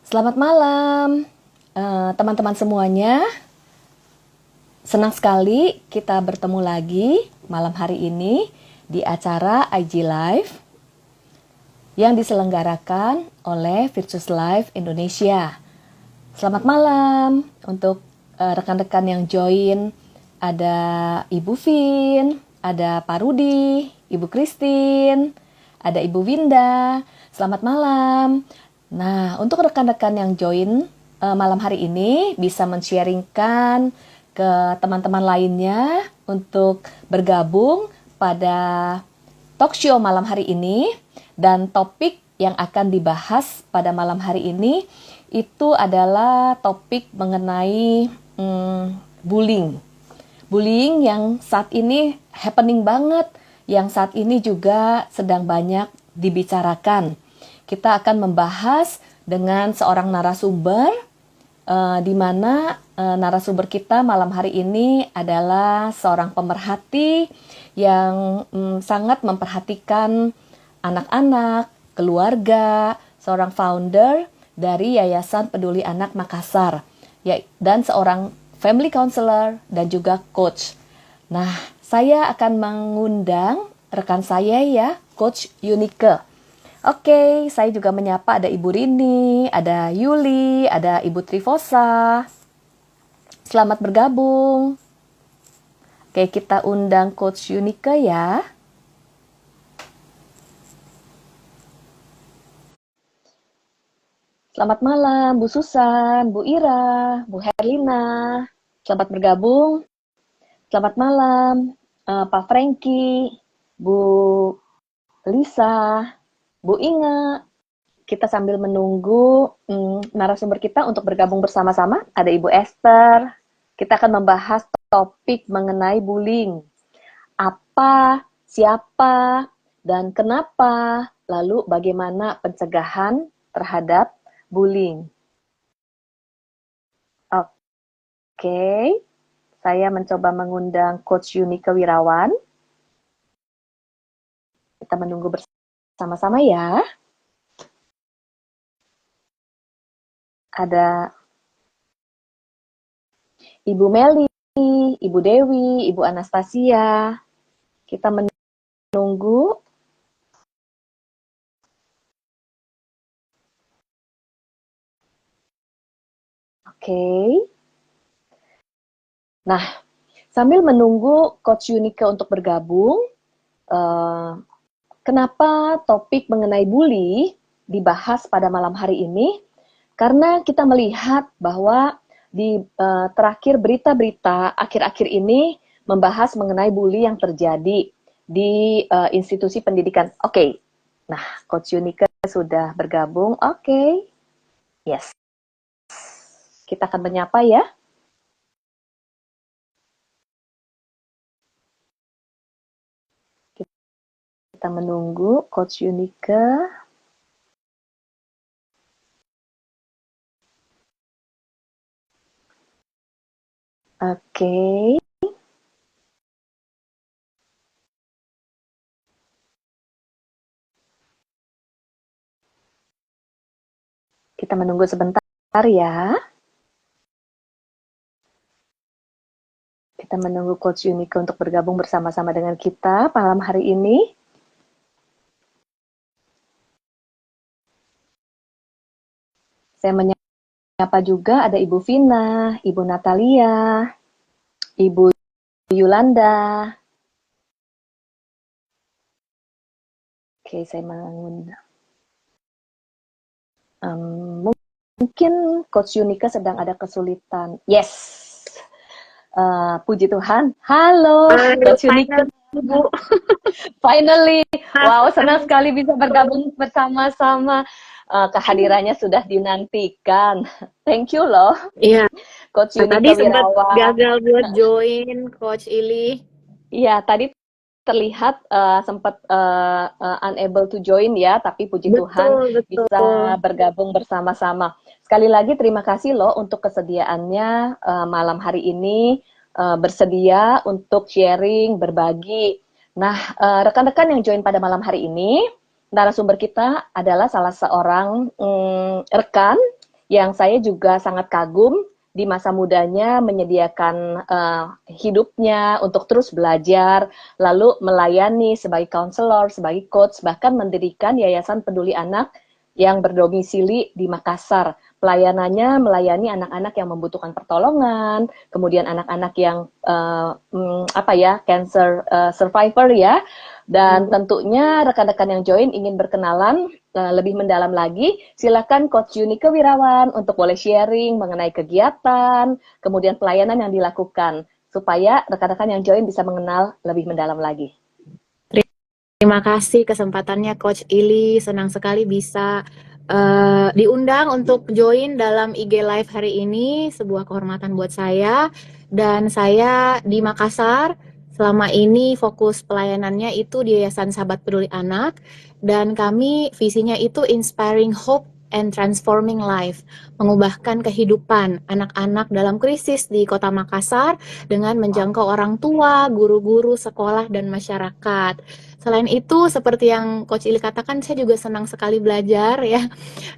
Selamat malam, teman-teman semuanya. Senang sekali kita bertemu lagi malam hari ini di acara IG Live yang diselenggarakan oleh Virtus Life Indonesia. Selamat malam untuk rekan-rekan yang join. Ada Ibu Vin, ada Pak Rudi, Ibu Christine, ada Ibu Winda. Selamat malam. Nah, untuk rekan-rekan yang join malam hari ini bisa men-sharingkan ke teman-teman lainnya untuk bergabung pada talk show malam hari ini. Dan topik yang akan dibahas pada malam hari ini itu adalah topik mengenai bullying. Bullying yang saat ini happening banget, yang saat ini juga sedang banyak dibicarakan. Kita akan membahas dengan seorang narasumber, di mana narasumber kita malam hari ini adalah seorang pemerhati yang sangat memperhatikan anak-anak, keluarga, seorang founder dari Yayasan Peduli Anak Makassar, dan seorang family counselor dan juga coach. Nah, saya akan mengundang rekan saya ya, Coach Yunike. Oke, saya juga menyapa ada Ibu Rini, ada Yuli, ada Ibu Trifosa. Selamat bergabung. Oke, kita undang Coach Yunike ya. Selamat malam, Bu Susan, Bu Ira, Bu Herlina. Selamat bergabung. Selamat malam, Pak Franky, Bu Lisa, Bu Inge. Kita sambil menunggu narasumber kita untuk bergabung bersama-sama. Ada Ibu Esther. Kita akan membahas topik mengenai bullying. Apa, siapa, dan kenapa, lalu bagaimana pencegahan terhadap bullying. Oke, saya mencoba mengundang Coach Yunike Wirawan. Kita menunggu bersama-sama ya. Ada Ibu Meli, Ibu Dewi, Ibu Anastasia. Kita menunggu. Oke. Nah, sambil menunggu Coach Yunike untuk bergabung, kenapa topik mengenai bully dibahas pada malam hari ini? Karena kita melihat bahwa di terakhir berita-berita akhir-akhir ini membahas mengenai bully yang terjadi di institusi pendidikan. Oke, nah Coach Yunike sudah bergabung. Oke, yes. Kita akan menyapa ya. Kita menunggu Coach Yunike. Oke. Kita menunggu sebentar ya. Kita menunggu Coach Yunike untuk bergabung bersama-sama dengan kita malam hari ini. Saya menyapa juga ada Ibu Vina, Ibu Natalia, Ibu Yulanda. Oke, saya mengundang. Mungkin Coach Yunike sedang ada kesulitan. Yes, puji Tuhan. Halo, Coach Yunike. Bu. Finally, wow, senang sekali bisa bergabung bersama-sama. Kehadirannya sudah dinantikan. Thank you loh. Iya. Coach Yunike Tadi sempat Wirawan. gagal buat join Coach Ili. Iya, tadi terlihat sempat unable to join ya, tapi puji Tuhan bisa bergabung bersama-sama. Sekali lagi terima kasih loh untuk kesediaannya malam hari ini bersedia untuk sharing, berbagi. Nah, rekan-rekan yang join pada malam hari ini, narasumber kita adalah salah seorang rekan yang saya juga sangat kagum di masa mudanya menyediakan hidupnya untuk terus belajar, lalu melayani sebagai konselor, sebagai coach, bahkan mendirikan Yayasan Peduli Anak yang berdomisili di Makassar. Pelayanannya melayani anak-anak yang membutuhkan pertolongan, kemudian anak-anak yang cancer survivor ya. Dan tentunya rekan-rekan yang join ingin berkenalan lebih mendalam lagi, silakan Coach Yunike Wirawan untuk boleh sharing mengenai kegiatan, kemudian pelayanan yang dilakukan, supaya rekan-rekan yang join bisa mengenal lebih mendalam lagi. Terima kasih kesempatannya Coach Ili, senang sekali bisa diundang untuk join dalam IG Live hari ini, sebuah kehormatan buat saya. Dan saya di Makassar, selama ini fokus pelayanannya itu di Yayasan Sahabat Peduli Anak, dan kami visinya itu inspiring hope and transforming life, mengubahkan kehidupan anak-anak dalam krisis di Kota Makassar dengan menjangkau orang tua, guru-guru, sekolah, dan masyarakat. Selain itu, seperti yang Coach Ili katakan, saya juga senang sekali belajar ya.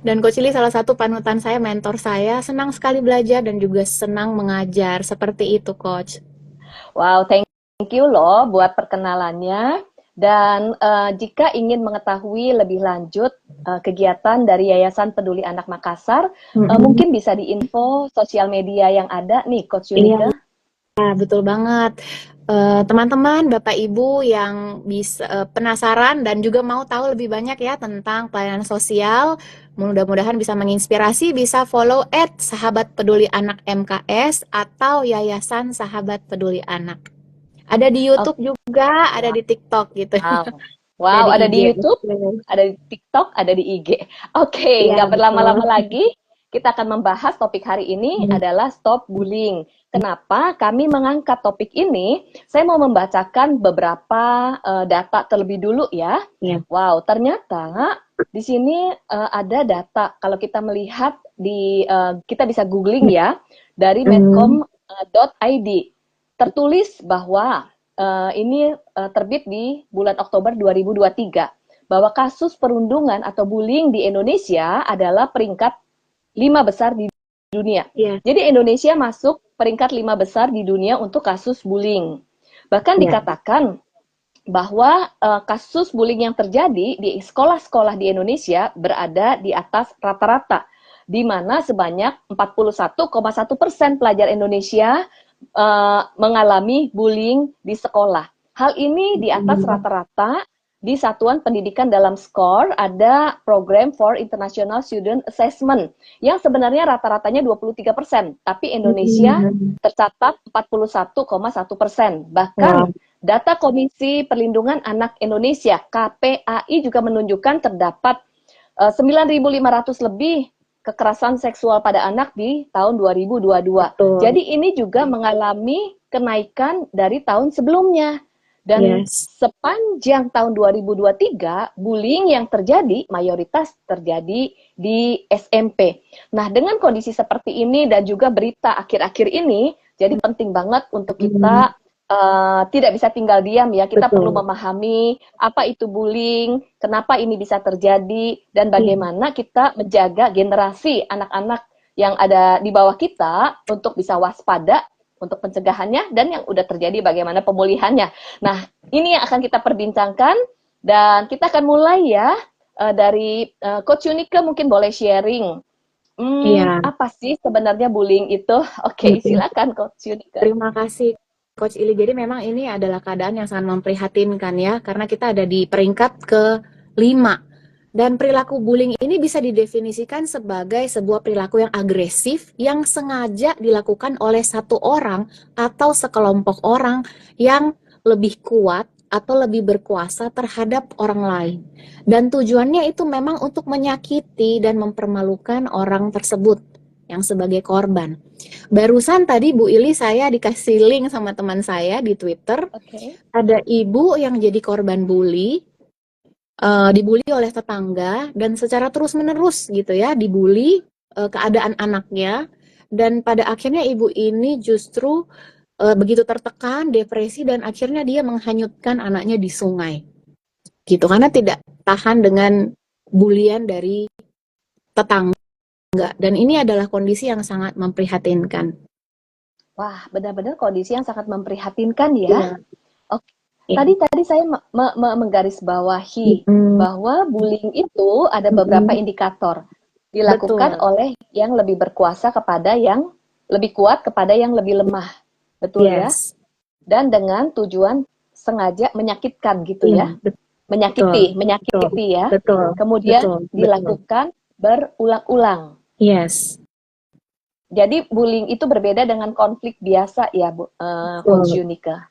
Dan Coach Ili salah satu panutan saya, mentor saya, senang sekali belajar dan juga senang mengajar. Seperti itu, Coach. Wow, thank you loh buat perkenalannya. Dan jika ingin mengetahui lebih lanjut kegiatan dari Yayasan Peduli Anak Makassar, mungkin bisa diinfo sosial media yang ada nih, Coach Yunike. Iya, betul banget. Teman-teman, Bapak Ibu yang bisa penasaran dan juga mau tahu lebih banyak ya tentang pelayanan sosial, mudah-mudahan bisa menginspirasi, bisa follow @Sahabat Peduli Anak MKS atau Yayasan Sahabat Peduli Anak. Ada di YouTube juga, ada di TikTok gitu. Wow, ada di YouTube, ada di TikTok, ada di IG. Oke, nggak berlama-lama lagi, kita akan membahas topik hari ini adalah stop bullying. Kenapa kami mengangkat topik ini? Saya mau membacakan beberapa data terlebih dulu ya. Wow, ternyata di sini ada data. Kalau kita melihat kita bisa googling ya dari medcom.id. Tertulis bahwa ini terbit di bulan Oktober 2023 bahwa kasus perundungan atau bullying di Indonesia adalah peringkat 5 besar di dunia. Jadi Indonesia masuk peringkat 5 besar di dunia untuk kasus bullying. Bahkan dikatakan bahwa kasus bullying yang terjadi di sekolah-sekolah di Indonesia berada di atas rata-rata, di mana sebanyak 41,1% pelajar Indonesia mengalami bullying di sekolah. Hal ini di atas rata-rata. Di Satuan Pendidikan dalam SCORE ada program for International Student Assessment yang sebenarnya rata-ratanya 23%, tapi Indonesia tercatat 41,1%. Bahkan data Komisi Perlindungan Anak Indonesia KPAI juga menunjukkan terdapat 9.500 lebih kekerasan seksual pada anak di tahun 2022. Jadi ini juga mengalami kenaikan dari tahun sebelumnya. Dan sepanjang tahun 2023, bullying yang terjadi mayoritas terjadi di SMP. Nah, dengan kondisi seperti ini dan juga berita akhir-akhir ini, jadi penting banget untuk kita tidak bisa tinggal diam ya. Kita perlu memahami apa itu bullying, kenapa ini bisa terjadi, dan bagaimana kita menjaga generasi anak-anak yang ada di bawah kita untuk bisa waspada untuk pencegahannya, dan yang udah terjadi bagaimana pemulihannya. Nah, ini yang akan kita perbincangkan, dan kita akan mulai ya dari Coach Yunike, mungkin boleh sharing. Apa sih sebenarnya bullying itu? Oke, silakan Coach Yunike. Terima kasih Coach Ili. Jadi memang ini adalah keadaan yang sangat memprihatinkan ya, karena kita ada di peringkat ke-5. Dan perilaku bullying ini bisa didefinisikan sebagai sebuah perilaku yang agresif yang sengaja dilakukan oleh satu orang atau sekelompok orang yang lebih kuat atau lebih berkuasa terhadap orang lain. Dan tujuannya itu memang untuk menyakiti dan mempermalukan orang tersebut yang sebagai korban. Barusan tadi Bu Ili saya dikasih link sama teman saya di Twitter. Ada ibu yang jadi korban bully. Dibully oleh tetangga dan secara terus-menerus gitu ya, dibully keadaan anaknya, dan pada akhirnya ibu ini justru begitu tertekan, depresi, dan akhirnya dia menghanyutkan anaknya di sungai gitu, karena tidak tahan dengan bulian dari tetangga enggak. Dan ini adalah kondisi yang sangat memprihatinkan. Wah, benar-benar kondisi yang sangat memprihatinkan ya. Iya. Oke, Iya. tadi saya menggarisbawahi Mm-mm. bahwa bullying itu ada beberapa Mm-mm. indikator dilakukan Betul, oleh yang lebih berkuasa kepada yang lebih kuat kepada yang lebih lemah. Betul ya? yes. Dan dengan tujuan sengaja menyakitkan gitu Iya, ya. betul, betul, Menyakiti ya. betul, Kemudian betul, betul. dilakukan berulang-ulang. Yes, Jadi bullying itu berbeda dengan konflik biasa ya, Coach betul, Yunika.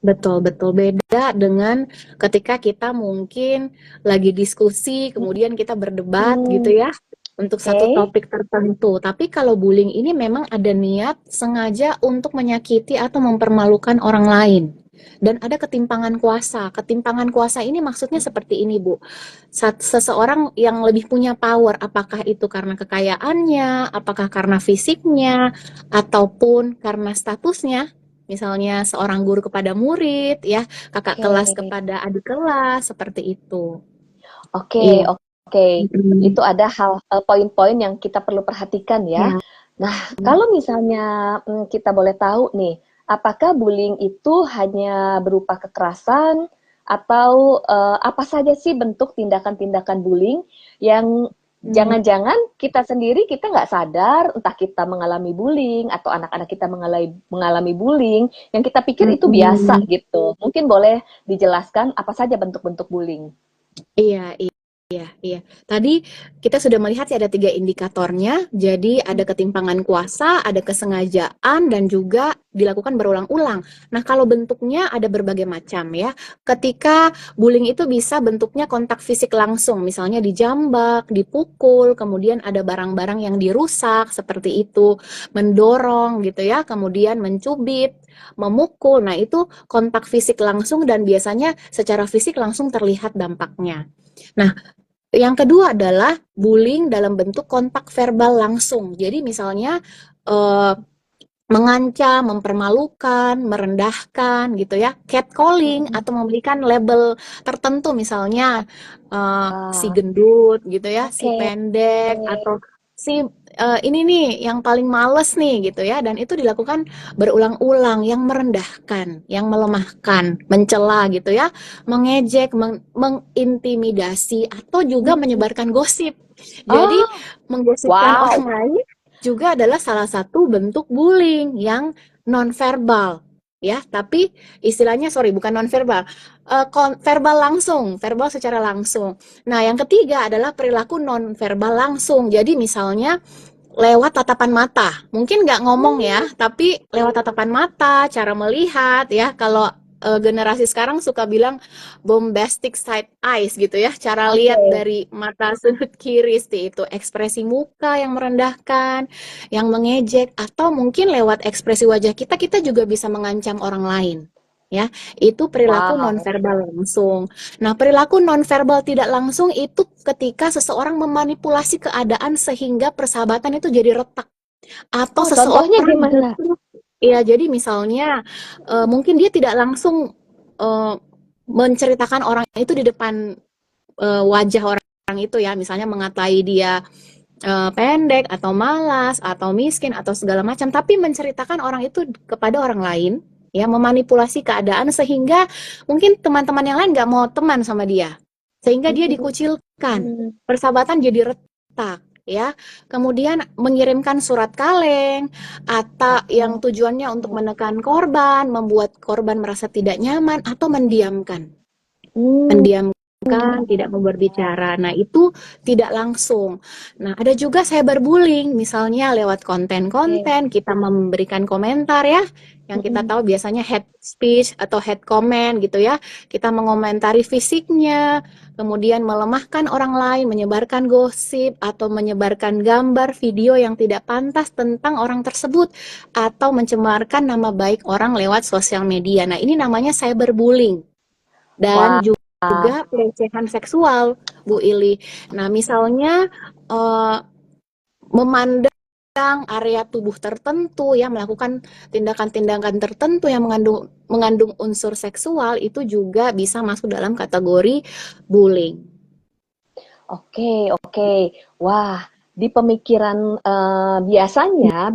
betul, betul. Beda dengan ketika kita mungkin lagi diskusi, kemudian kita berdebat gitu Hmm, ya, untuk oke. satu topik tertentu. Tapi kalau bullying ini memang ada niat sengaja untuk menyakiti atau mempermalukan orang lain. Dan ada ketimpangan kuasa. Ketimpangan kuasa ini maksudnya seperti ini, Bu. Seseorang yang lebih punya power, apakah itu karena kekayaannya, apakah karena fisiknya, ataupun karena statusnya. Misalnya seorang guru kepada murid, ya, kakak kelas Oke. kepada adik kelas, seperti itu. Oke, Iya. oke. Mm. Itu ada poin-poin yang kita perlu perhatikan ya. Ya. Nah, kalau misalnya kita boleh tahu nih, apakah bullying itu hanya berupa kekerasan atau apa saja sih bentuk tindakan-tindakan bullying yang Hmm. jangan-jangan kita sendiri kita nggak sadar, entah kita mengalami bullying atau anak-anak kita mengalami bullying, yang kita pikir itu biasa Mm-mm. gitu. Mungkin boleh dijelaskan apa saja bentuk-bentuk bullying? Iya, iya, iya. Tadi kita sudah melihat ya ada 3 indikatornya. Jadi ada ketimpangan kuasa, ada kesengajaan, dan juga dilakukan berulang-ulang. Nah, kalau bentuknya ada berbagai macam ya. Ketika bullying itu bisa bentuknya kontak fisik langsung, misalnya dijambak, dipukul, kemudian ada barang-barang yang dirusak seperti itu, mendorong gitu ya, kemudian mencubit, memukul. Nah, itu kontak fisik langsung dan biasanya secara fisik langsung terlihat dampaknya. Nah, yang kedua adalah bullying dalam bentuk kontak verbal langsung. Jadi misalnya eh, mengancam, mempermalukan, merendahkan gitu ya, catcalling Mm-mm. atau memberikan label tertentu misalnya si Ah, gendut gitu ya, si oke. pendek atau si ini nih yang paling males nih gitu ya, dan itu dilakukan berulang-ulang yang merendahkan, yang melemahkan, mencela gitu ya, mengejek, mengintimidasi atau juga Hmm. menyebarkan gosip. Jadi Oh, menggosipkan orang wow. lain juga adalah salah satu bentuk bullying yang nonverbal ya, tapi istilahnya sorry bukan nonverbal, verbal langsung, verbal secara langsung. Nah, yang ketiga adalah perilaku nonverbal langsung. Jadi misalnya lewat tatapan mata, mungkin nggak ngomong ya, Hmm, tapi lewat tatapan mata, cara melihat ya. Kalau generasi sekarang suka bilang bombastic side eyes gitu ya, cara lihat oke. dari mata sudut kiri seperti itu, ekspresi muka yang merendahkan, yang mengejek, atau mungkin lewat ekspresi wajah kita, kita juga bisa mengancam orang lain. Ya, itu perilaku Wow. nonverbal langsung. Nah, perilaku nonverbal tidak langsung itu ketika seseorang memanipulasi keadaan sehingga persahabatan itu jadi retak, atau Oh, contohnya seseorang gimana? justru ya, jadi misalnya mungkin dia tidak langsung eh, menceritakan orang itu di depan wajah orang itu ya, misalnya mengatai dia pendek atau malas atau miskin atau segala macam, tapi menceritakan orang itu kepada orang lain, ya, memanipulasi keadaan sehingga mungkin teman-teman yang lain nggak mau teman sama dia, sehingga dia dikucilkan, Hmm. persahabatan jadi retak, ya. Kemudian mengirimkan surat kaleng atau yang Oh. tujuannya untuk menekan korban, membuat korban merasa tidak nyaman atau Hmm. mendiamkan, tidak mau berbicara. Nah, itu tidak langsung. Nah, ada juga cyberbullying, misalnya lewat Oke. konten-konten, kita memberikan komentar ya, yang kita Mm-mm. tahu biasanya hate speech atau hate comment gitu ya. Kita mengomentari fisiknya, kemudian melemahkan orang lain, menyebarkan gosip, atau menyebarkan gambar, video yang tidak pantas tentang orang tersebut, atau mencemarkan nama baik orang lewat sosial media. Nah, ini namanya cyberbullying. Dan Wah. juga pelecehan seksual, Bu Ili. Nah, misalnya eh, memandang area tubuh tertentu ya, melakukan tindakan-tindakan tertentu yang mengandung unsur seksual itu juga bisa masuk dalam kategori bullying. Oke, oke. Wah, di pemikiran biasanya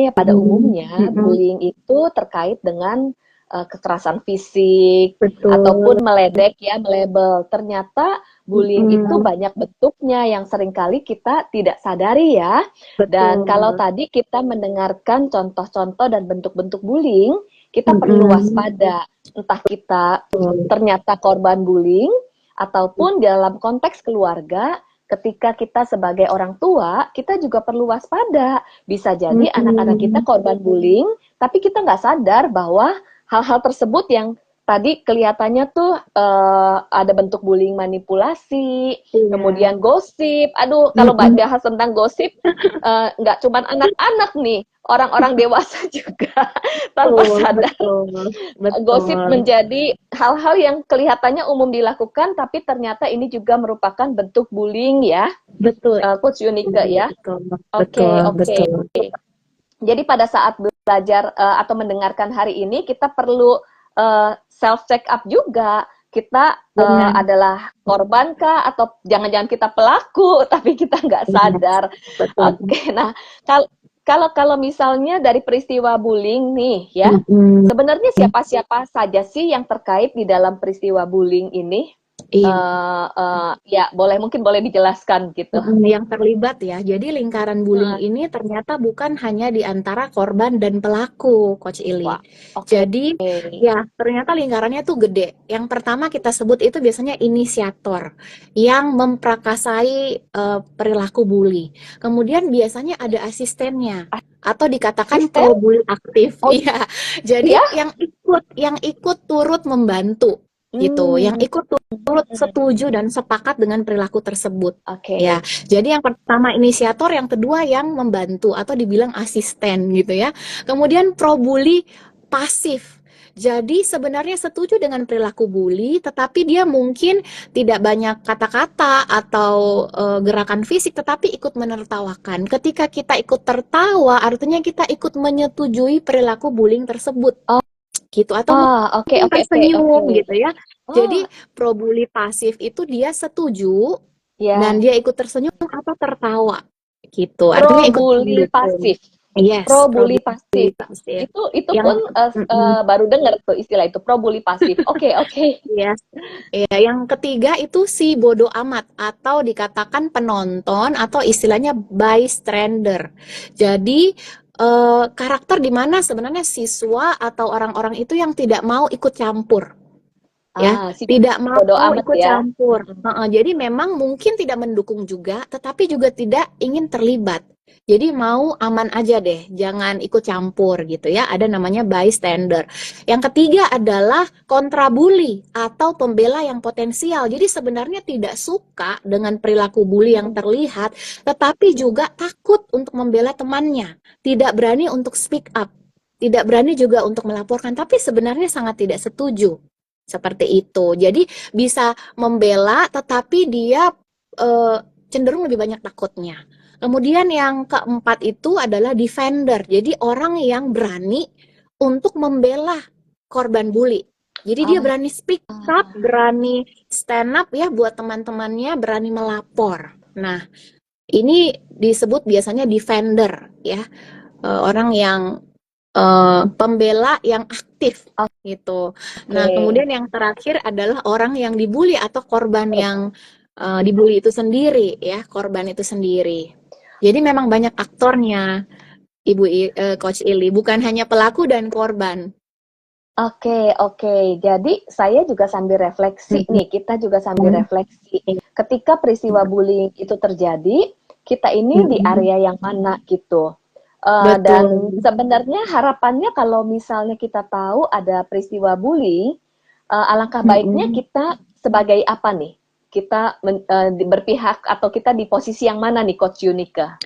ya pada umumnya bullying itu terkait dengan kekerasan fisik ataupun Betul, meledek ya, melebel. Ternyata bullying itu banyak bentuknya yang seringkali kita tidak sadari ya. Dan kalau betul. tadi kita mendengarkan contoh-contoh dan bentuk-bentuk bullying, kita perlu waspada. Entah kita ternyata korban bullying ataupun dalam konteks keluarga, ketika kita sebagai orang tua, kita juga perlu waspada. Bisa jadi anak-anak kita korban bullying, tapi kita nggak sadar bahwa hal-hal tersebut yang tadi kelihatannya tuh ada bentuk bullying manipulasi, kemudian gosip. Aduh, kalau bahas tentang gosip, nggak cuma anak-anak nih, orang-orang dewasa juga tanpa sadar. Gosip menjadi hal-hal yang kelihatannya umum dilakukan, tapi ternyata ini juga merupakan bentuk bullying ya, Betul. Coach Yunike ya. Oke. Betul. Jadi pada saat belajar atau mendengarkan hari ini, kita perlu self check up juga. Kita adalah korban kah atau jangan-jangan kita pelaku tapi kita nggak sadar. Oke, nah kalau misalnya dari peristiwa bullying nih ya, sebenarnya siapa-siapa saja sih yang terkait di dalam peristiwa bullying ini? Ya mungkin boleh dijelaskan gitu. Yang terlibat ya. Jadi lingkaran bullying ini ternyata bukan hanya di antara korban dan pelaku, Coach Ili. Jadi ya ternyata lingkarannya tuh gede. Yang pertama kita sebut itu biasanya inisiator yang memprakarsai perilaku bully. Kemudian biasanya ada asistennya atau dikatakan pro bully aktif. Iya. Jadi yang ikut turut membantu gitu, yang ikut turut setuju dan sepakat dengan perilaku tersebut. Ya, jadi yang pertama inisiator, yang kedua yang membantu atau dibilang asisten gitu ya. Kemudian pro bully pasif. Jadi sebenarnya setuju dengan perilaku bully, tetapi dia mungkin tidak banyak kata-kata atau gerakan fisik, tetapi ikut menertawakan. Ketika kita ikut tertawa, artinya kita ikut menyetujui perilaku bullying tersebut. Gitu, atau tersenyum gitu ya. Jadi pro bully pasif itu dia setuju dan dia ikut tersenyum atau tertawa gitu. Artinya ikut bully pasif. Yes, pro bully pasif. Itu pun baru dengar tuh istilah itu, pro bully pasif. Oke. Yes. Ya, yang ketiga itu si bodoh amat atau dikatakan penonton atau istilahnya bystander. Jadi karakter di mana sebenarnya siswa atau orang-orang itu yang tidak mau ikut campur. Ya, tidak mau ikut campur. Jadi memang mungkin tidak mendukung juga, tetapi juga tidak ingin terlibat. Jadi mau aman aja deh, jangan ikut campur gitu ya. Ada namanya bystander. Yang ketiga adalah kontrabully atau pembela yang potensial. Jadi sebenarnya tidak suka dengan perilaku bully yang terlihat, tetapi juga takut untuk membela temannya. Tidak berani untuk speak up. Tidak berani juga untuk melaporkan, tapi sebenarnya sangat tidak setuju. Seperti itu. Jadi bisa membela tetapi dia cenderung lebih banyak takutnya. Kemudian yang keempat itu adalah defender. Jadi orang yang berani untuk membela korban bully. Jadi dia berani speak up, berani stand up ya buat teman-temannya, berani melapor. Nah, ini disebut biasanya defender ya. Orang yang pembela yang aktif gitu. Nah, kemudian yang terakhir adalah orang yang dibully atau korban yang dibully itu sendiri ya, korban itu sendiri. Jadi memang banyak aktornya, Coach Ili, bukan hanya pelaku dan korban. Oke. Jadi saya juga sambil refleksi nih, kita juga sambil refleksi. Ketika peristiwa bullying itu terjadi, kita ini di area yang mana gitu. Dan sebenarnya harapannya kalau misalnya kita tahu ada peristiwa bullying, alangkah baiknya kita sebagai apa nih? Kita berpihak atau kita di posisi yang mana nih, Coach Yunike?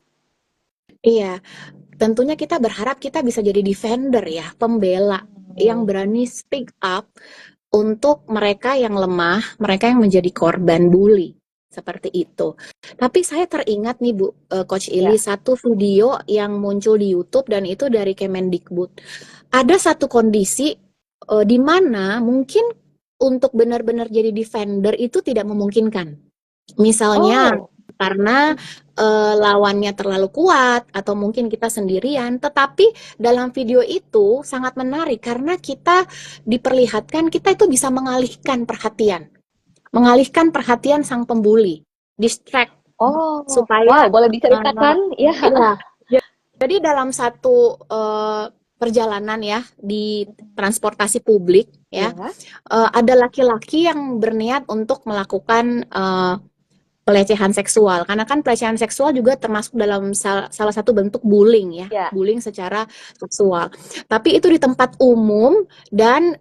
Iya, tentunya kita berharap kita bisa jadi defender ya, pembela yang berani speak up untuk mereka yang lemah, mereka yang menjadi korban bully. Seperti itu. Tapi saya teringat nih Bu, Coach Ili, satu video yang muncul di YouTube dan itu dari Kemendikbud. Ada satu kondisi di mana mungkin untuk benar-benar jadi defender itu tidak memungkinkan. Misalnya karena lawannya terlalu kuat atau mungkin kita sendirian, tetapi dalam video itu sangat menarik karena kita diperlihatkan kita itu bisa mengalihkan perhatian sang pembuli, distract Oh, wow, supaya boleh diceritakan? Ya. iya. Jadi dalam satu perjalanan ya di transportasi publik ya, Ya. ada laki-laki yang berniat untuk melakukan pelecehan seksual. Karena kan pelecehan seksual juga termasuk dalam salah satu bentuk bullying ya, Ya. bullying secara seksual. Tapi itu di tempat umum dan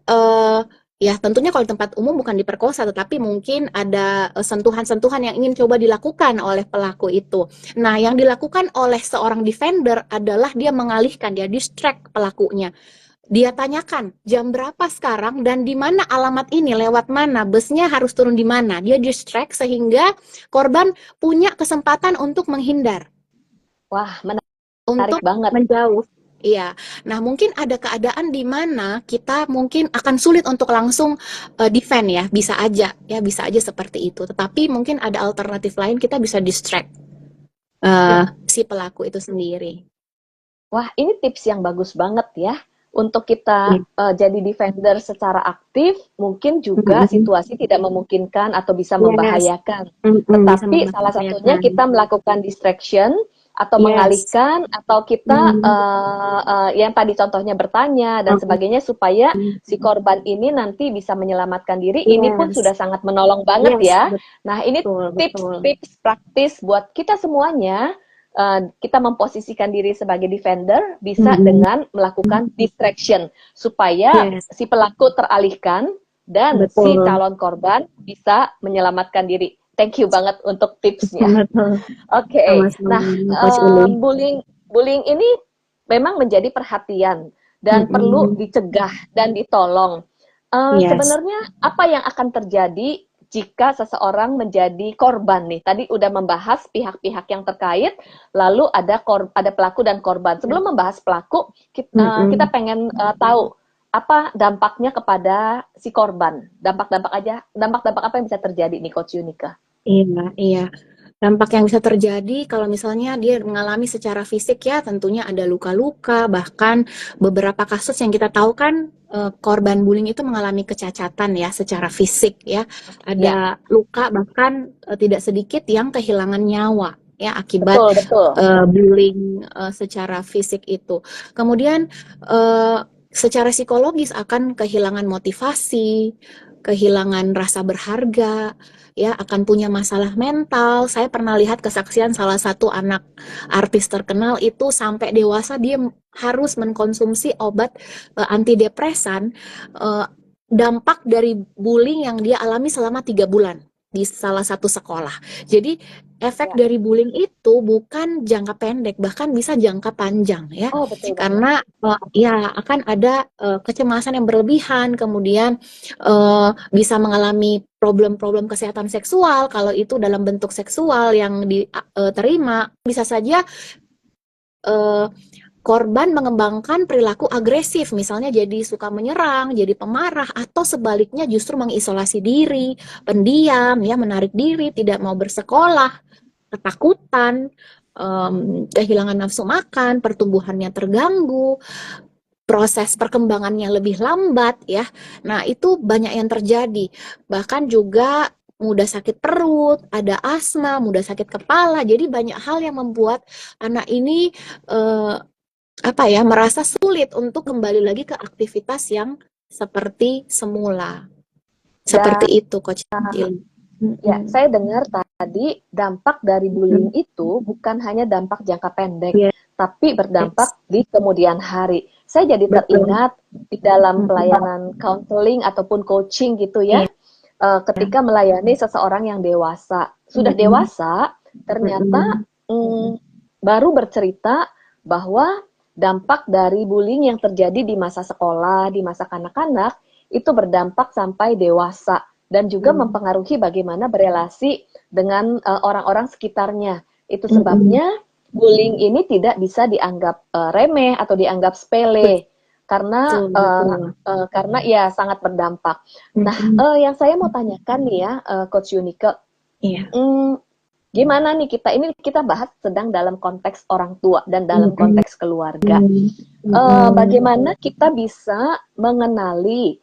ya tentunya kalau di tempat umum bukan diperkosa, tetapi mungkin ada sentuhan-sentuhan yang ingin coba dilakukan oleh pelaku itu. Nah, yang dilakukan oleh seorang defender adalah dia mengalihkan, dia distract pelakunya. Dia tanyakan jam berapa sekarang dan di mana alamat ini, lewat mana, busnya harus turun di mana. Dia distract sehingga korban punya kesempatan untuk menghindar, Wah, menarik untuk banget. menjauh. Iya. Nah, mungkin ada keadaan di mana kita mungkin akan sulit untuk langsung defend ya, bisa aja seperti itu. Tetapi mungkin ada alternatif lain, kita bisa distract si pelaku itu sendiri. Wah, ini tips yang bagus banget ya. Untuk kita Iya. jadi defender secara aktif, mungkin juga Mm-mm. situasi tidak memungkinkan atau bisa Yes. membahayakan. Bisa Tetapi salah satunya membahayakan. kita melakukan distraction atau Yes. mengalihkan atau kita yang tadi contohnya bertanya dan sebagainya supaya si korban ini nanti bisa menyelamatkan diri. Ini pun Yes. sudah sangat menolong banget Yes, ya. Nah, ini betul. tips-tips praktis buat kita semuanya. Kita memposisikan diri sebagai defender bisa dengan melakukan distraction supaya Yes, si pelaku teralihkan dan si betul. calon korban bisa menyelamatkan diri. Thank you banget untuk tipsnya. Betul. Oke. Nah, Sama-sama, Coach Uli. bullying ini memang menjadi perhatian dan perlu dicegah dan ditolong. Yes. Sebenarnya apa yang akan terjadi jika seseorang menjadi korban nih? Tadi udah membahas pihak-pihak yang terkait, lalu ada pelaku dan korban. Sebelum membahas pelaku, kita pengen tahu apa dampaknya kepada si korban. Dampak-dampak apa yang bisa terjadi nih, Coach Yunika? Iya. Dampak yang bisa terjadi kalau misalnya dia mengalami secara fisik ya tentunya ada luka-luka, bahkan beberapa kasus yang kita tahu kan korban bullying itu mengalami kecacatan ya secara fisik ya. Ya, Ada luka bahkan tidak sedikit yang kehilangan nyawa ya akibat betul. bullying secara fisik itu. Kemudian secara psikologis akan kehilangan motivasi, kehilangan rasa berharga, ya akan punya masalah mental. Saya pernah lihat kesaksian salah satu anak artis terkenal itu sampai dewasa dia harus mengkonsumsi obat antidepresan, dampak dari bullying yang dia alami selama 3 bulan di salah satu sekolah. Jadi efek dari bullying itu bukan jangka pendek, bahkan bisa jangka panjang ya. Oh, betul banget. Karena ya akan ada kecemasan yang berlebihan, kemudian bisa mengalami problem-problem kesehatan seksual. Kalau itu dalam bentuk seksual yang diterima, bisa saja korban mengembangkan perilaku agresif, misalnya jadi suka menyerang, jadi pemarah, atau sebaliknya justru mengisolasi diri, pendiam, ya menarik diri, tidak mau bersekolah, ketakutan, kehilangan nafsu makan, pertumbuhannya terganggu, proses perkembangannya lebih lambat ya. Nah, itu banyak yang terjadi. Bahkan juga mudah sakit perut, ada asma, mudah sakit kepala. Jadi banyak hal yang membuat anak ini merasa sulit untuk kembali lagi ke aktivitas yang seperti semula. Dan Seperti itu, Coach Cil. ya, saya dengar tadi dampak dari bullying itu bukan hanya dampak jangka pendek, Yes, tapi berdampak di kemudian hari. Saya jadi betul. teringat di dalam pelayanan counseling ataupun coaching gitu ya, ketika melayani seseorang yang dewasa. Sudah dewasa, ternyata baru bercerita bahwa dampak dari bullying yang terjadi di masa sekolah, di masa kanak-kanak, itu berdampak sampai dewasa. Dan juga mempengaruhi bagaimana berelasi dengan orang-orang sekitarnya. Itu sebabnya bullying ini tidak bisa dianggap remeh atau dianggap sepele karena karena ya sangat berdampak. Nah, yang saya mau tanyakan nih ya, Coach Yunike, Iya. gimana nih kita bahas sedang dalam konteks orang tua dan dalam Mm-mm. konteks keluarga. Mm-mm. Bagaimana kita bisa mengenali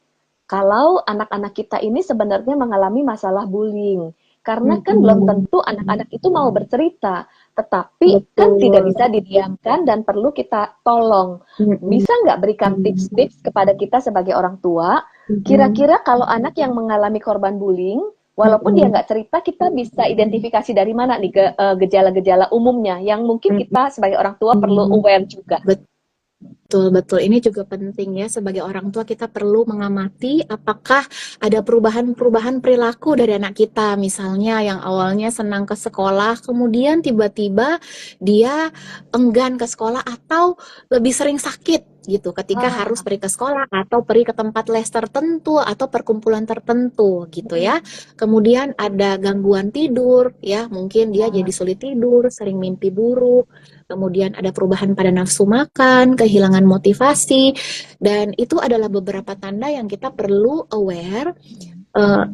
kalau anak-anak kita ini sebenarnya mengalami masalah bullying. Karena kan belum Mm-mm. tentu anak-anak itu mau bercerita, tetapi kan tidak Betul. bisa didiamkan dan perlu kita tolong. Mm-mm. Bisa nggak berikan tips-tips kepada kita sebagai orang tua? Mm-mm. Kira-kira kalau anak yang mengalami korban bullying, walaupun dia Mm-mm. nggak cerita, kita bisa identifikasi dari mana nih gejala-gejala umumnya yang mungkin kita sebagai orang tua perlu Mm-mm. aware juga. Betul, betul. Ini juga penting ya, sebagai orang tua kita perlu mengamati apakah ada perubahan-perubahan perilaku dari anak kita. Misalnya yang awalnya senang ke sekolah, kemudian tiba-tiba dia enggan ke sekolah atau lebih sering sakit gitu ketika harus Ah, pergi ke sekolah atau pergi ke tempat les tertentu atau perkumpulan tertentu gitu ya. Kemudian ada gangguan tidur ya, mungkin dia jadi sulit tidur, sering mimpi buruk. Kemudian ada perubahan pada nafsu makan, kehilangan motivasi, dan itu adalah beberapa tanda yang kita perlu aware.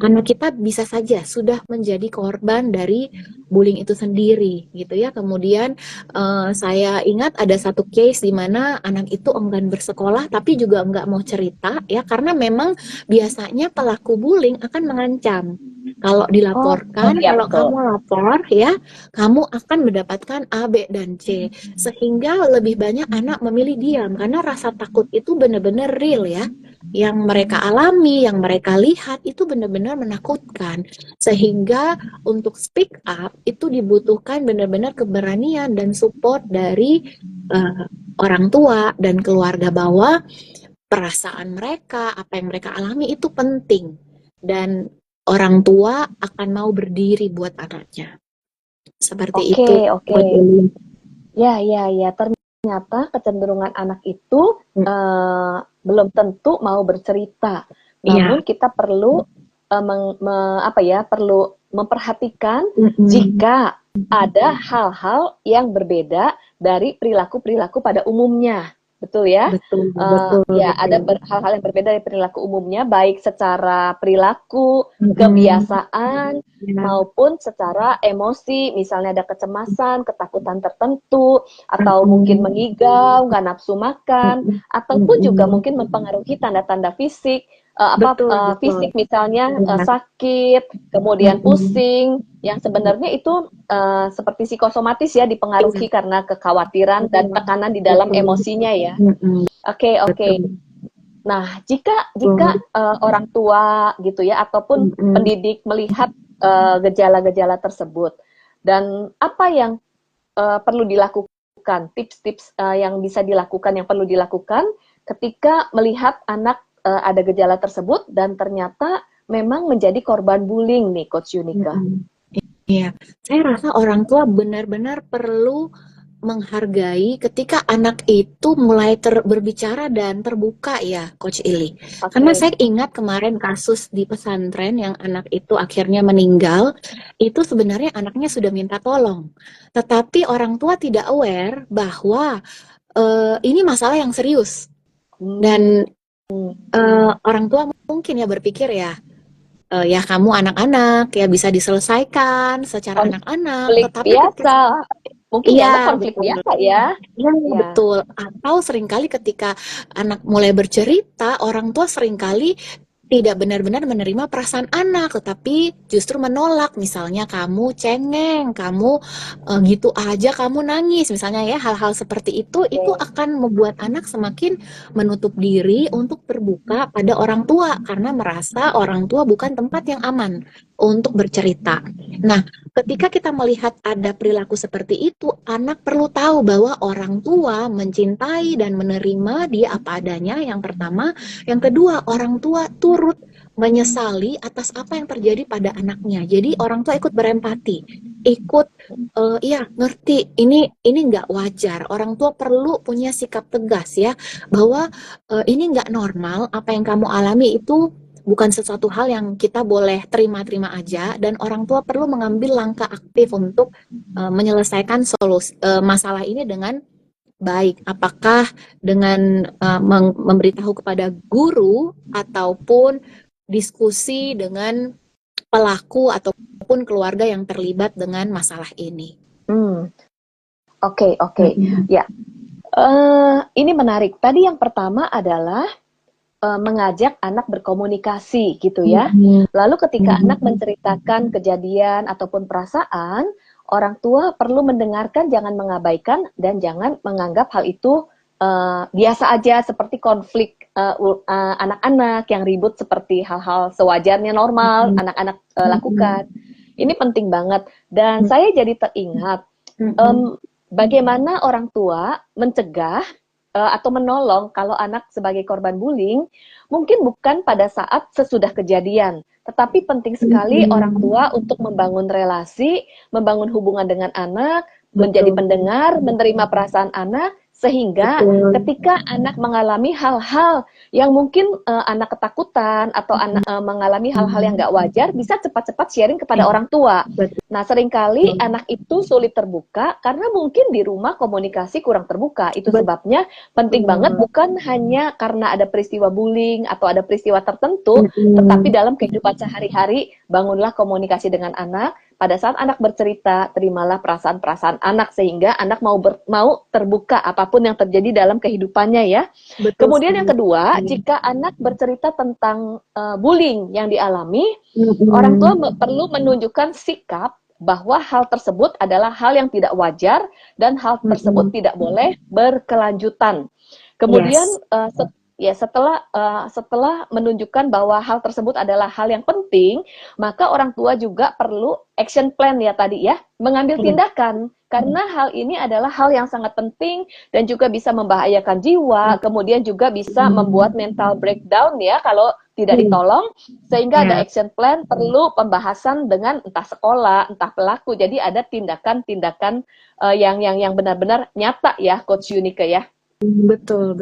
Anak kita bisa saja sudah menjadi korban dari bullying itu sendiri, gitu ya. Kemudian saya ingat ada satu case di mana anak itu enggan bersekolah, tapi juga enggak mau cerita, ya, karena memang biasanya pelaku bullying akan mengancam. Kalau oh, dilaporkan, iya kalau betul. kamu lapor, ya, kamu akan mendapatkan A, B, dan C. Sehingga lebih banyak anak memilih diam, karena rasa takut itu benar-benar real ya. Yang mereka alami, yang mereka lihat itu benar-benar menakutkan. Sehingga untuk speak up itu dibutuhkan benar-benar keberanian dan support dari uh, orang tua dan keluarga, bahwa perasaan mereka, apa yang mereka alami itu penting. Dan orang tua akan mau berdiri buat anaknya. Seperti Oke, itu. oke. Ya, ya, ya. Ternyata kecenderungan anak itu belum tentu mau bercerita. Iya. Namun kita perlu apa ya, perlu memperhatikan Mm-mm. jika ada hal-hal yang berbeda dari perilaku-perilaku pada umumnya. Betul ya? Betul, betul, Ya, ada betul. hal-hal yang berbeda dari perilaku umumnya, baik secara perilaku, Mm-mm. kebiasaan, Ya. maupun secara emosi, misalnya ada kecemasan, ketakutan tertentu, atau mungkin Mm-mm. mengigau, nggak nafsu makan, Mm-mm. ataupun juga Mm-mm. mungkin mempengaruhi tanda-tanda fisik, Betul, betul. fisik misalnya Ya. sakit, kemudian Mm-mm. pusing, yang sebenarnya itu seperti psikosomatis ya, Iya, dipengaruhi karena kekhawatiran dan betul, tekanan di dalam betul. emosinya ya. Mm-mm. Oke, oke. Betul. Nah, jika jika Betul. orang tua gitu ya ataupun Mm-mm. pendidik melihat gejala-gejala tersebut dan apa yang perlu dilakukan, tips-tips yang bisa dilakukan, yang perlu dilakukan ketika melihat anak ada gejala tersebut dan ternyata memang menjadi korban bullying nih, Coach Yunika. Mm-mm. Iya, saya rasa orang tua benar-benar perlu menghargai ketika anak itu mulai berbicara dan terbuka ya, Coach Ili. Karena Oke. saya ingat kemarin kasus di pesantren yang anak itu akhirnya meninggal, itu sebenarnya anaknya sudah minta tolong. Tetapi orang tua tidak aware bahwa ini masalah yang serius. Hmm. Dan orang tua mungkin ya berpikir ya, ya kamu anak-anak ya bisa diselesaikan secara anak-anak, Konflik tetapi ketika biasa. Mungkin iya dianggap konflik betul, biasa ya. iya Ya. betul. Atau seringkali ketika anak mulai bercerita, orang tua seringkali tidak benar-benar menerima perasaan anak, tetapi justru menolak. Misalnya kamu cengeng, kamu gitu aja kamu nangis, misalnya ya, hal-hal seperti itu Oke. akan membuat anak semakin menutup diri untuk terbuka pada orang tua karena merasa orang tua bukan tempat yang aman untuk bercerita. Nah, ketika kita melihat ada perilaku seperti itu, anak perlu tahu bahwa orang tua mencintai dan menerima dia apa adanya, yang pertama. Yang kedua, orang tua turut menyesali atas apa yang terjadi pada anaknya. Jadi orang tua ikut berempati, ikut iya ngerti, ini nggak wajar. Orang tua perlu punya sikap tegas ya, bahwa ini nggak normal, apa yang kamu alami itu bukan sesuatu hal yang kita boleh terima-terima aja, dan orang tua perlu mengambil langkah aktif untuk menyelesaikan masalah ini dengan baik. Apakah dengan memberitahu kepada guru ataupun diskusi dengan pelaku atau maupun keluarga yang terlibat dengan masalah ini. Oke. Ya, ini menarik. Tadi yang pertama adalah mengajak anak berkomunikasi gitu ya. Lalu ketika anak menceritakan kejadian ataupun perasaan, orang tua perlu mendengarkan, jangan mengabaikan, dan jangan menganggap hal itu biasa aja seperti konflik anak-anak yang ribut seperti hal-hal sewajarnya normal anak-anak lakukan. Ini penting banget. Dan saya jadi teringat bagaimana orang tua mencegah atau menolong kalau anak sebagai korban bullying, mungkin bukan pada saat sesudah kejadian, tetapi penting sekali orang tua untuk membangun relasi, membangun hubungan dengan anak, menjadi pendengar, menerima perasaan anak, sehingga ketika anak mengalami hal-hal yang mungkin anak ketakutan atau anak mengalami hal-hal yang nggak wajar, bisa cepat-cepat sharing kepada orang tua. Nah, seringkali anak itu sulit terbuka karena mungkin di rumah komunikasi kurang terbuka. Itu sebabnya penting banget, bukan hanya karena ada peristiwa bullying atau ada peristiwa tertentu, tetapi dalam kehidupan sehari-hari, bangunlah komunikasi dengan anak. Pada saat anak bercerita, terimalah perasaan-perasaan anak sehingga anak mau terbuka apapun yang terjadi dalam kehidupannya ya. Kemudian yang kedua, jika anak bercerita tentang bullying yang dialami, orang tua perlu menunjukkan sikap bahwa hal tersebut adalah hal yang tidak wajar dan hal tersebut tidak boleh berkelanjutan. Kemudian setelah menunjukkan bahwa hal tersebut adalah hal yang penting, maka orang tua juga perlu action plan ya tadi ya, mengambil tindakan. Karena hal ini adalah hal yang sangat penting dan juga bisa membahayakan jiwa, kemudian juga bisa membuat mental breakdown ya kalau tidak ditolong, sehingga ada action plan, perlu pembahasan dengan entah sekolah, entah pelaku. Jadi ada tindakan-tindakan yang benar-benar nyata ya, Coach Yunike ya. Betul.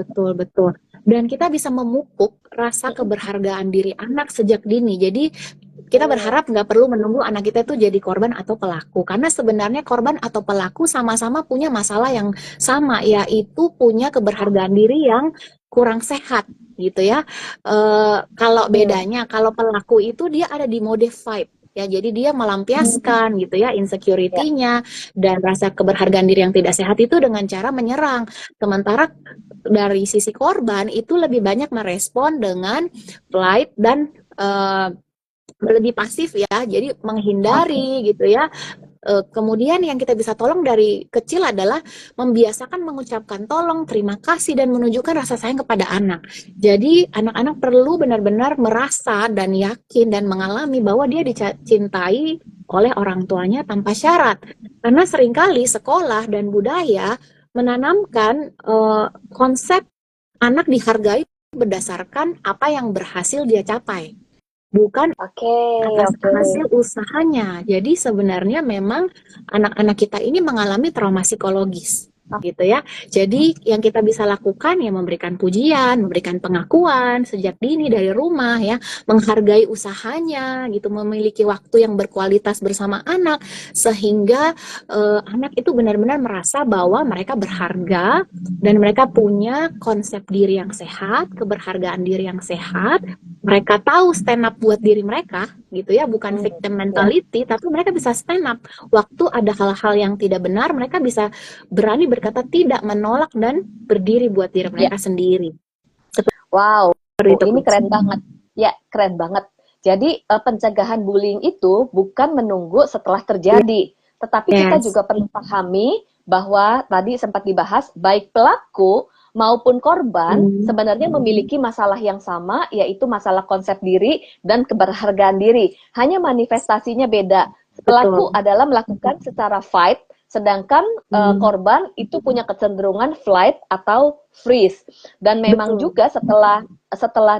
Dan kita bisa memupuk rasa keberhargaan diri anak sejak dini. Jadi kita berharap nggak perlu menunggu anak kita itu jadi korban atau pelaku. Karena sebenarnya korban atau pelaku sama-sama punya masalah yang sama, yaitu punya keberhargaan diri yang kurang sehat gitu ya. Kalau bedanya, kalau pelaku itu dia ada di mode fight. Ya, jadi dia melampiaskan gitu ya insecurity-nya dan rasa keberhargaan diri yang tidak sehat itu dengan cara menyerang. Sementara dari sisi korban itu lebih banyak merespon dengan flight dan lebih pasif ya, jadi menghindari gitu ya. Kemudian yang kita bisa tolong dari kecil adalah membiasakan mengucapkan tolong, terima kasih, dan menunjukkan rasa sayang kepada anak. Jadi anak-anak perlu benar-benar merasa dan yakin dan mengalami bahwa dia dicintai oleh orang tuanya tanpa syarat. Karena seringkali sekolah dan budaya menanamkan konsep anak dihargai berdasarkan apa yang berhasil dia capai, bukan atas hasil usahanya. Jadi sebenarnya memang anak-anak kita ini mengalami trauma psikologis gitu ya. Jadi yang kita bisa lakukan ya memberikan pujian, memberikan pengakuan sejak dini dari rumah ya, menghargai usahanya gitu, memiliki waktu yang berkualitas bersama anak sehingga anak itu benar-benar merasa bahwa mereka berharga dan mereka punya konsep diri yang sehat, keberhargaan diri yang sehat. Mereka tahu stand up buat diri mereka gitu ya, bukan victim mentality, tapi mereka bisa stand up waktu ada hal-hal yang tidak benar, mereka bisa berani berkata tidak, menolak, dan berdiri buat diri mereka sendiri. Wow, ini keren banget. Ya, keren banget. Jadi pencegahan bullying itu bukan menunggu setelah terjadi, tetapi kita juga perlu pahami bahwa tadi sempat dibahas, baik pelaku maupun korban sebenarnya memiliki masalah yang sama, yaitu masalah konsep diri dan keberhargaan diri. Hanya manifestasinya beda. Pelaku adalah melakukan secara fight, sedangkan korban itu punya kecenderungan flight atau freeze. Dan memang juga setelah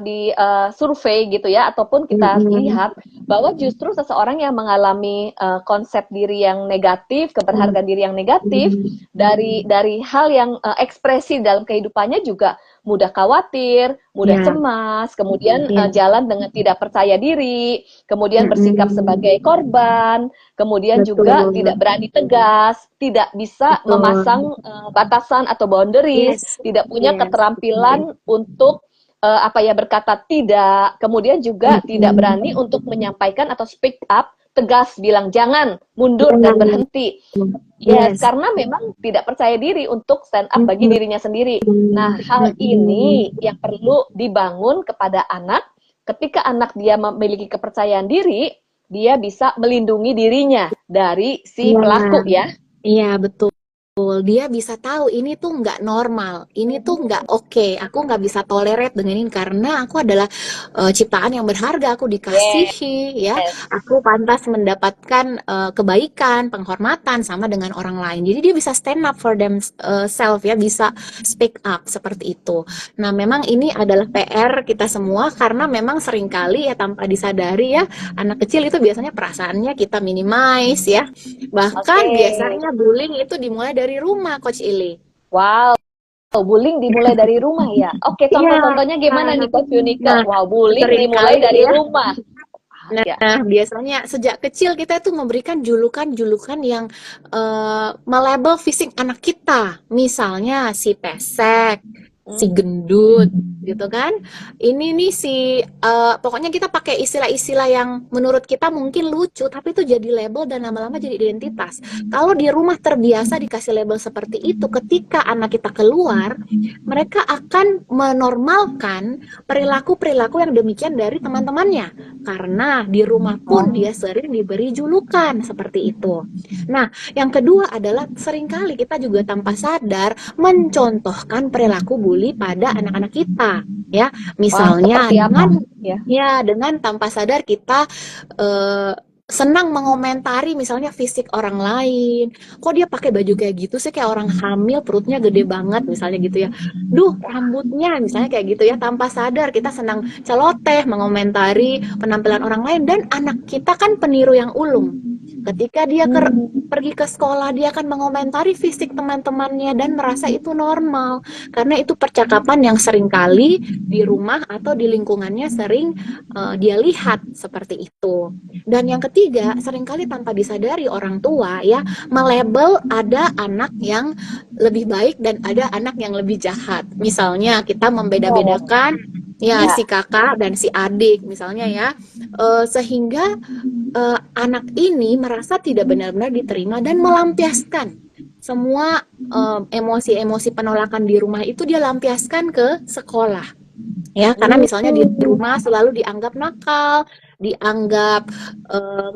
di survei gitu ya, ataupun kita lihat bahwa justru seseorang yang mengalami konsep diri yang negatif, keberhargaan diri yang negatif, dari hal yang ekspresi dalam kehidupannya juga mudah khawatir, mudah cemas, kemudian jalan dengan tidak percaya diri, kemudian bersikap sebagai korban, kemudian juga tidak berani tegas, tidak bisa memasang batasan atau boundaries, tidak punya keterampilan untuk berkata tidak, kemudian juga tidak berani untuk menyampaikan atau speak up tegas bilang jangan, mundur dan berhenti. Yes, Yes. karena memang tidak percaya diri untuk stand up bagi dirinya sendiri. Nah, hal ini yang perlu dibangun kepada anak. Ketika anak dia memiliki kepercayaan diri, dia bisa melindungi dirinya dari si pelaku ya. Iya, betul. Dia bisa tahu ini tuh nggak normal, ini tuh nggak oke, aku nggak bisa tolerate dengan ini karena aku adalah ciptaan yang berharga, aku dikasihi, ya, Yes. aku pantas mendapatkan kebaikan, penghormatan sama dengan orang lain. Jadi dia bisa stand up for themselves, ya, bisa speak up seperti itu. Nah, memang ini adalah PR kita semua karena memang seringkali ya tanpa disadari ya anak kecil itu biasanya perasaannya kita minimize ya. Bahkan Oke. biasanya bullying itu dimulai dari rumah, Coach Ili. Wow, bullying dimulai dari rumah ya. Oke, Iya, contoh-contohnya gimana nih Coach Yunika? nah Wow, bullying dimulai seringkali dari ya. rumah. Ya. Nah, biasanya sejak kecil kita tuh memberikan julukan-julukan yang melabel fisik anak kita. Misalnya si pesek, si gendut, gitu kan. Ini nih si pokoknya kita pakai istilah-istilah yang menurut kita mungkin lucu, tapi itu jadi label dan lama-lama jadi identitas. Kalau di rumah terbiasa dikasih label seperti itu, ketika anak kita keluar, mereka akan menormalkan perilaku-perilaku yang demikian dari teman-temannya. Karena di rumah pun dia sering diberi julukan seperti itu. Nah, yang kedua adalah seringkali kita juga tanpa sadar mencontohkan perilaku bully pada anak-anak kita, ya. Wah, Misalnya seperti apa? dengan tanpa sadar kita senang mengomentari misalnya fisik orang lain. Kok dia pakai baju kayak gitu sih, kayak orang hamil perutnya gede banget misalnya gitu ya. Duh, rambutnya misalnya kayak gitu ya, tanpa sadar kita senang celoteh mengomentari penampilan orang lain dan anak kita kan peniru yang ulung. Ketika dia pergi ke sekolah, dia akan mengomentari fisik teman-temannya dan merasa itu normal. Karena itu percakapan yang seringkali di rumah atau di lingkungannya sering dia lihat seperti itu. Dan yang ketiga, seringkali tanpa disadari orang tua ya melabel ada anak yang lebih baik dan ada anak yang lebih jahat. Misalnya kita membeda-bedakan ya si kakak dan si adik misalnya ya, sehingga anak ini merasa tidak benar-benar diterima dan melampiaskan semua emosi-emosi penolakan di rumah itu dia lampiaskan ke sekolah. Ya, karena misalnya di rumah selalu dianggap nakal, dianggap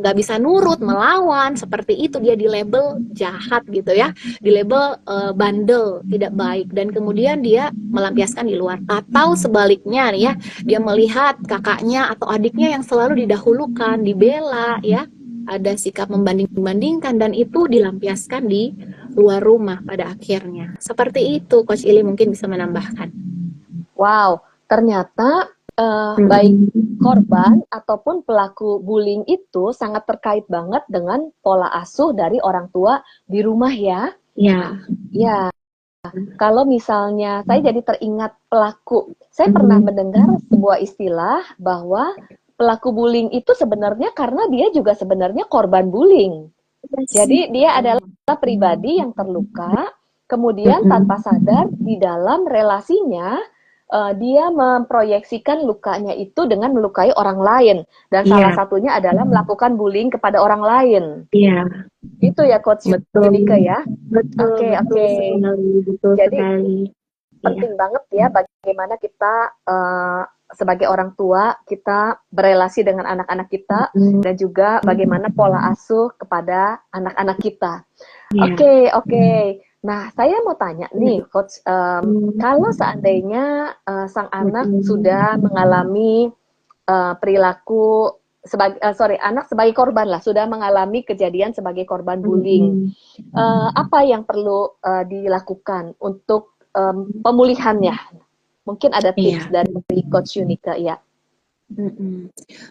nggak bisa nurut, melawan, seperti itu dia di label jahat gitu ya, di label bandel, tidak baik, dan kemudian dia melampiaskan di luar. Atau sebaliknya nih ya, dia melihat kakaknya atau adiknya yang selalu didahulukan, dibela ya, ada sikap membanding-bandingkan dan itu dilampiaskan di luar rumah pada akhirnya. Seperti itu, Coach Ili mungkin bisa menambahkan. Wow, ternyata baik korban ataupun pelaku bullying itu sangat terkait banget dengan pola asuh dari orang tua di rumah ya. Ya. Ya, kalau misalnya saya jadi teringat pelaku, saya pernah mendengar sebuah istilah bahwa pelaku bullying itu sebenarnya karena dia juga sebenarnya korban bullying. Jadi dia adalah pribadi yang terluka, kemudian tanpa sadar di dalam relasinya dia memproyeksikan lukanya itu dengan melukai orang lain, dan salah satunya adalah melakukan bullying kepada orang lain. Iya. Itu ya Coach Yunika ya. Betul. Oke. Betul Jadi sekali. penting banget ya bagaimana kita sebagai orang tua kita berelasi dengan anak-anak kita dan juga bagaimana pola asuh kepada anak-anak kita. Oke. Nah, saya mau tanya nih, Coach, kalau seandainya sang anak sudah mengalami perilaku anak sebagai korban lah, sudah mengalami kejadian sebagai korban bullying, apa yang perlu dilakukan untuk pemulihannya? Mungkin ada tips dari Coach Yunika ya.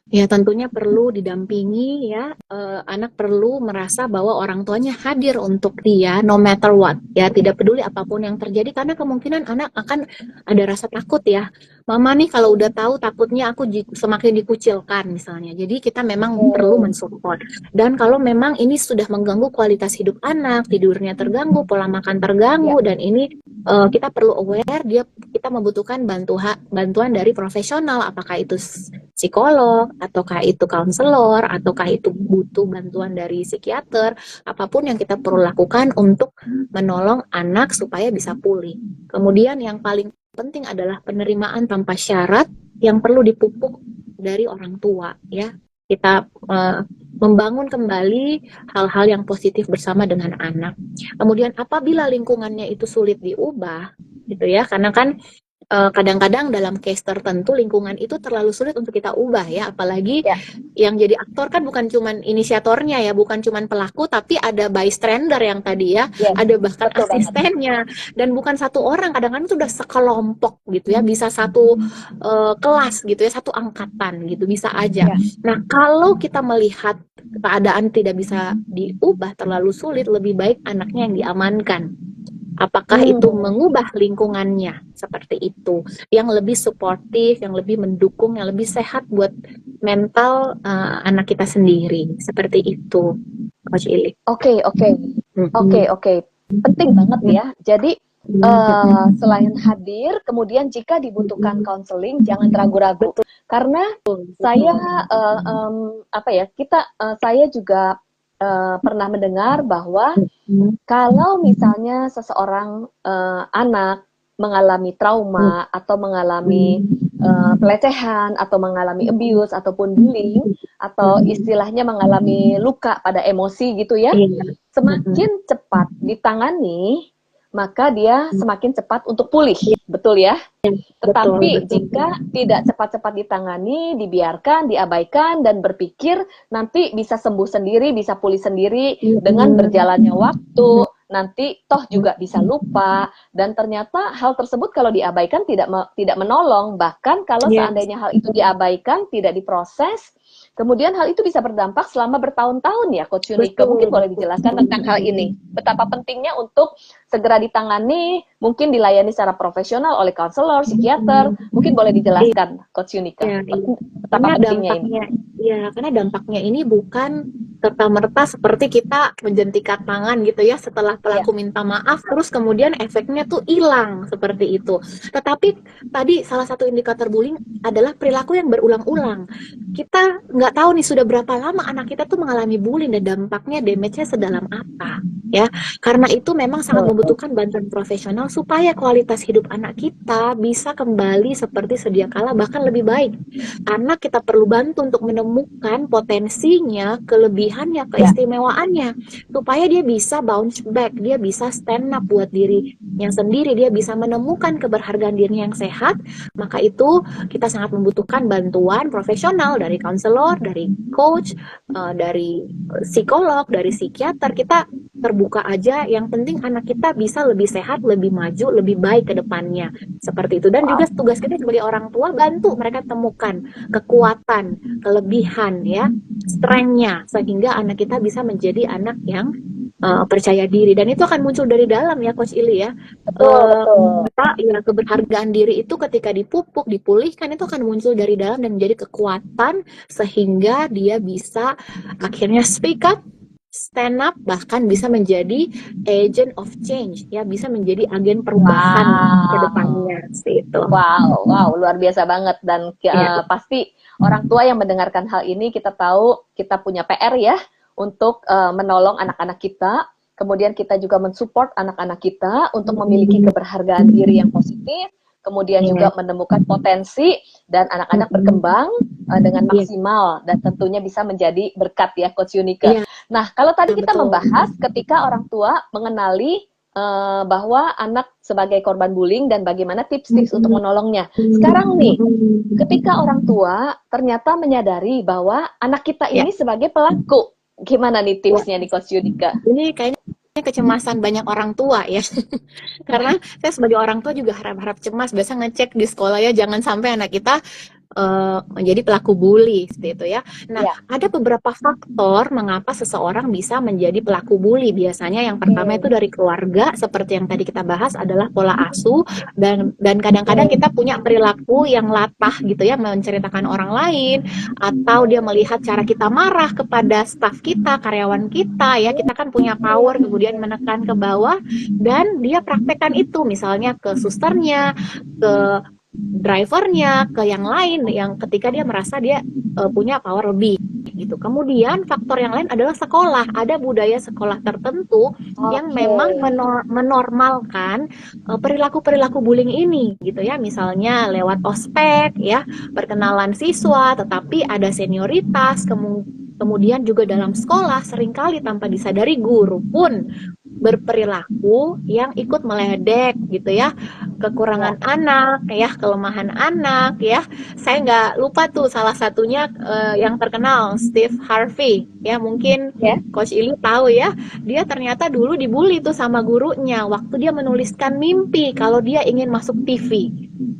Ya, tentunya perlu didampingi ya, anak perlu merasa bahwa orang tuanya hadir untuk dia no matter what ya, tidak peduli apapun yang terjadi, karena kemungkinan anak akan ada rasa takut ya. Mama nih kalau udah tahu takutnya aku semakin dikucilkan misalnya. Jadi kita memang perlu mensupport. Dan kalau memang ini sudah mengganggu kualitas hidup anak, tidurnya terganggu, pola makan terganggu, dan ini kita perlu aware kita membutuhkan bantuan dari profesional, apakah itu psikolog, ataukah itu konselor, ataukah itu butuh bantuan dari psikiater, apapun yang kita perlu lakukan untuk menolong anak supaya bisa pulih. Kemudian yang paling penting adalah penerimaan tanpa syarat yang perlu dipupuk dari orang tua, ya. Kita membangun kembali hal-hal yang positif bersama dengan anak. Kemudian apabila lingkungannya itu sulit diubah, gitu ya, karena kan kadang-kadang dalam case tertentu lingkungan itu terlalu sulit untuk kita ubah ya, apalagi Ya. yang jadi aktor kan bukan cuman inisiatornya ya, bukan cuman pelaku, tapi ada bystander yang tadi ya, Yes, ada bahkan betul banget. asistennya, dan bukan satu orang, kadang-kadang itu udah sekelompok gitu ya, bisa satu kelas gitu ya, satu angkatan gitu, bisa aja. Ya. Nah, kalau kita melihat keadaan tidak bisa diubah, terlalu sulit, lebih baik anaknya yang diamankan. Apakah itu mengubah lingkungannya seperti itu, yang lebih suportif, yang lebih mendukung, yang lebih sehat buat mental anak kita sendiri, seperti itu, Coach Ili. Oke. Penting banget ya. Jadi selain hadir, kemudian jika dibutuhkan counseling, jangan ragu-ragu. Karena saya saya juga pernah mendengar bahwa kalau misalnya seseorang anak mengalami trauma atau mengalami pelecehan atau mengalami abuse ataupun bullying atau istilahnya mengalami luka pada emosi gitu ya, semakin cepat ditangani maka dia semakin cepat untuk pulih, betul ya? Tetapi betul. jika tidak cepat-cepat ditangani, dibiarkan, diabaikan, dan berpikir nanti bisa sembuh sendiri, bisa pulih sendiri dengan berjalannya waktu, nanti toh juga bisa lupa, dan ternyata hal tersebut kalau diabaikan tidak menolong, bahkan kalau seandainya hal itu diabaikan, tidak diproses, kemudian hal itu bisa berdampak selama bertahun-tahun ya, Coach Yunika. Mungkin boleh dijelaskan tentang hal ini. Betapa pentingnya untuk segera ditangani, mungkin dilayani secara profesional oleh konselor, psikiater. Mungkin boleh dijelaskan, Coach Yunika. Betapa pentingnya ini. Karena dampaknya ini bukan serta-merta seperti kita menjentikan tangan gitu ya, setelah pelaku minta maaf, terus kemudian efeknya tuh hilang seperti itu. Tetapi tadi salah satu indikator bullying adalah perilaku yang berulang-ulang. Kita nggak tahu nih sudah berapa lama anak kita tuh mengalami bullying dan dampaknya, damage-nya sedalam apa ya. Karena itu memang sangat membutuhkan bantuan profesional supaya kualitas hidup anak kita bisa kembali seperti sedia kala, bahkan lebih baik. Anak kita perlu bantu untuk menemukan potensinya, kelebihannya, keistimewaannya, supaya dia bisa bounce back, dia bisa stand up buat dirinya sendiri, dia bisa menemukan keberhargaan dirinya yang sehat. Maka itu kita sangat membutuhkan bantuan profesional dari konselor, dari coach, dari psikolog, dari psikiater. Kita terbuka aja, yang penting anak kita bisa lebih sehat, lebih maju, lebih baik ke depannya, seperti itu. Dan juga tugas kita sebagai orang tua, bantu mereka temukan kekuatan, kelebihan ya, strength-nya, sehingga anak kita bisa menjadi anak yang percaya diri, dan itu akan muncul dari dalam ya, Coach Ili ya. Betul. Ya, keberhargaan diri itu ketika dipupuk, dipulihkan, itu akan muncul dari dalam dan menjadi kekuatan, sehingga dia bisa akhirnya speak up, stand up, bahkan bisa menjadi agent of change ya, bisa menjadi agen perubahan ke depannya itu. Wow, luar biasa banget. Dan pasti orang tua yang mendengarkan hal ini, kita tahu kita punya PR ya untuk menolong anak-anak kita. Kemudian kita juga mensupport anak-anak kita untuk memiliki keberhargaan diri yang positif. Kemudian juga menemukan potensi dan anak-anak berkembang dengan maksimal dan tentunya bisa menjadi berkat ya, Coach Yunika. Nah, kalau tadi kita membahas ketika orang tua mengenali bahwa anak sebagai korban bullying dan bagaimana tips-tips untuk menolongnya. Sekarang nih, ketika orang tua ternyata menyadari bahwa anak kita ini sebagai pelaku, gimana nih tipsnya nih, Coach Yunika? Ini kayaknya kecemasan banyak orang tua ya. Karena saya sebagai orang tua juga harap-harap cemas, biasa ngecek di sekolah ya, jangan sampai anak kita menjadi pelaku bully seperti itu ya. Nah, Ya. ada beberapa faktor mengapa seseorang bisa menjadi pelaku bully. Biasanya yang pertama itu dari keluarga, seperti yang tadi kita bahas adalah pola asuh, dan kadang-kadang kita punya perilaku yang latah gitu ya, menceritakan orang lain, atau dia melihat cara kita marah kepada staf kita, karyawan kita ya, kita kan punya power kemudian menekan ke bawah, dan dia praktekkan itu misalnya ke susternya, ke drivernya, ke yang lain, yang ketika dia merasa dia punya power lebih gitu. Kemudian faktor yang lain adalah sekolah. Ada budaya sekolah tertentu yang memang menormalkan perilaku-perilaku bullying ini gitu ya. Misalnya lewat ospek ya, perkenalan siswa, tetapi ada senioritas, kemudian juga dalam sekolah seringkali tanpa disadari guru pun berperilaku yang ikut meledek gitu ya, kekurangan anak ya, kelemahan anak ya. Saya nggak lupa tuh salah satunya yang terkenal Steve Harvey ya, mungkin Ya. Coach Ili tahu ya, dia ternyata dulu dibully tuh sama gurunya waktu dia menuliskan mimpi kalau dia ingin masuk TV.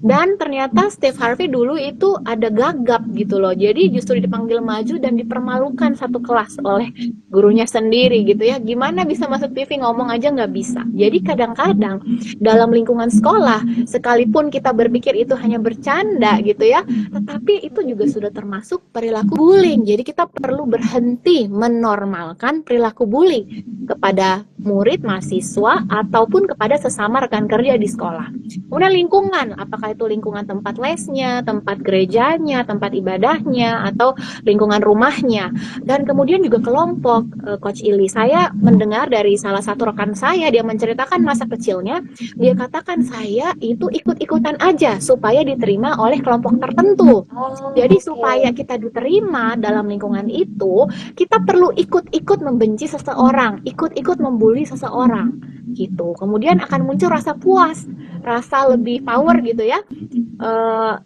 Dan ternyata Steve Harvey dulu itu ada gagap gitu loh, jadi justru dipanggil maju dan dipermalukan satu kelas oleh gurunya sendiri gitu ya. Gimana bisa masuk TV, ngomong aja nggak bisa. Jadi kadang-kadang dalam lingkungan sekolah, sekalipun kita berpikir itu hanya bercanda gitu ya, tetapi itu juga sudah termasuk perilaku bullying. Jadi kita perlu berhenti menormalkan perilaku bullying kepada murid, mahasiswa, ataupun kepada sesama rekan kerja di sekolah. Kemudian lingkungan, apakah itu lingkungan tempat lesnya, tempat gerejanya, tempat ibadahnya, atau lingkungan rumahnya. Dan kemudian juga kelompok, Coach Ili. Saya mendengar dari salah satu rekan saya, dia menceritakan masa kecilnya, dia katakan saya itu ikut-ikutan aja supaya diterima oleh kelompok tertentu. Jadi supaya kita diterima dalam lingkungan itu, kita perlu ikut-ikut membenci seseorang, ikut-ikut membuli seseorang gitu. Kemudian akan muncul rasa puas, rasa lebih power gitu ya,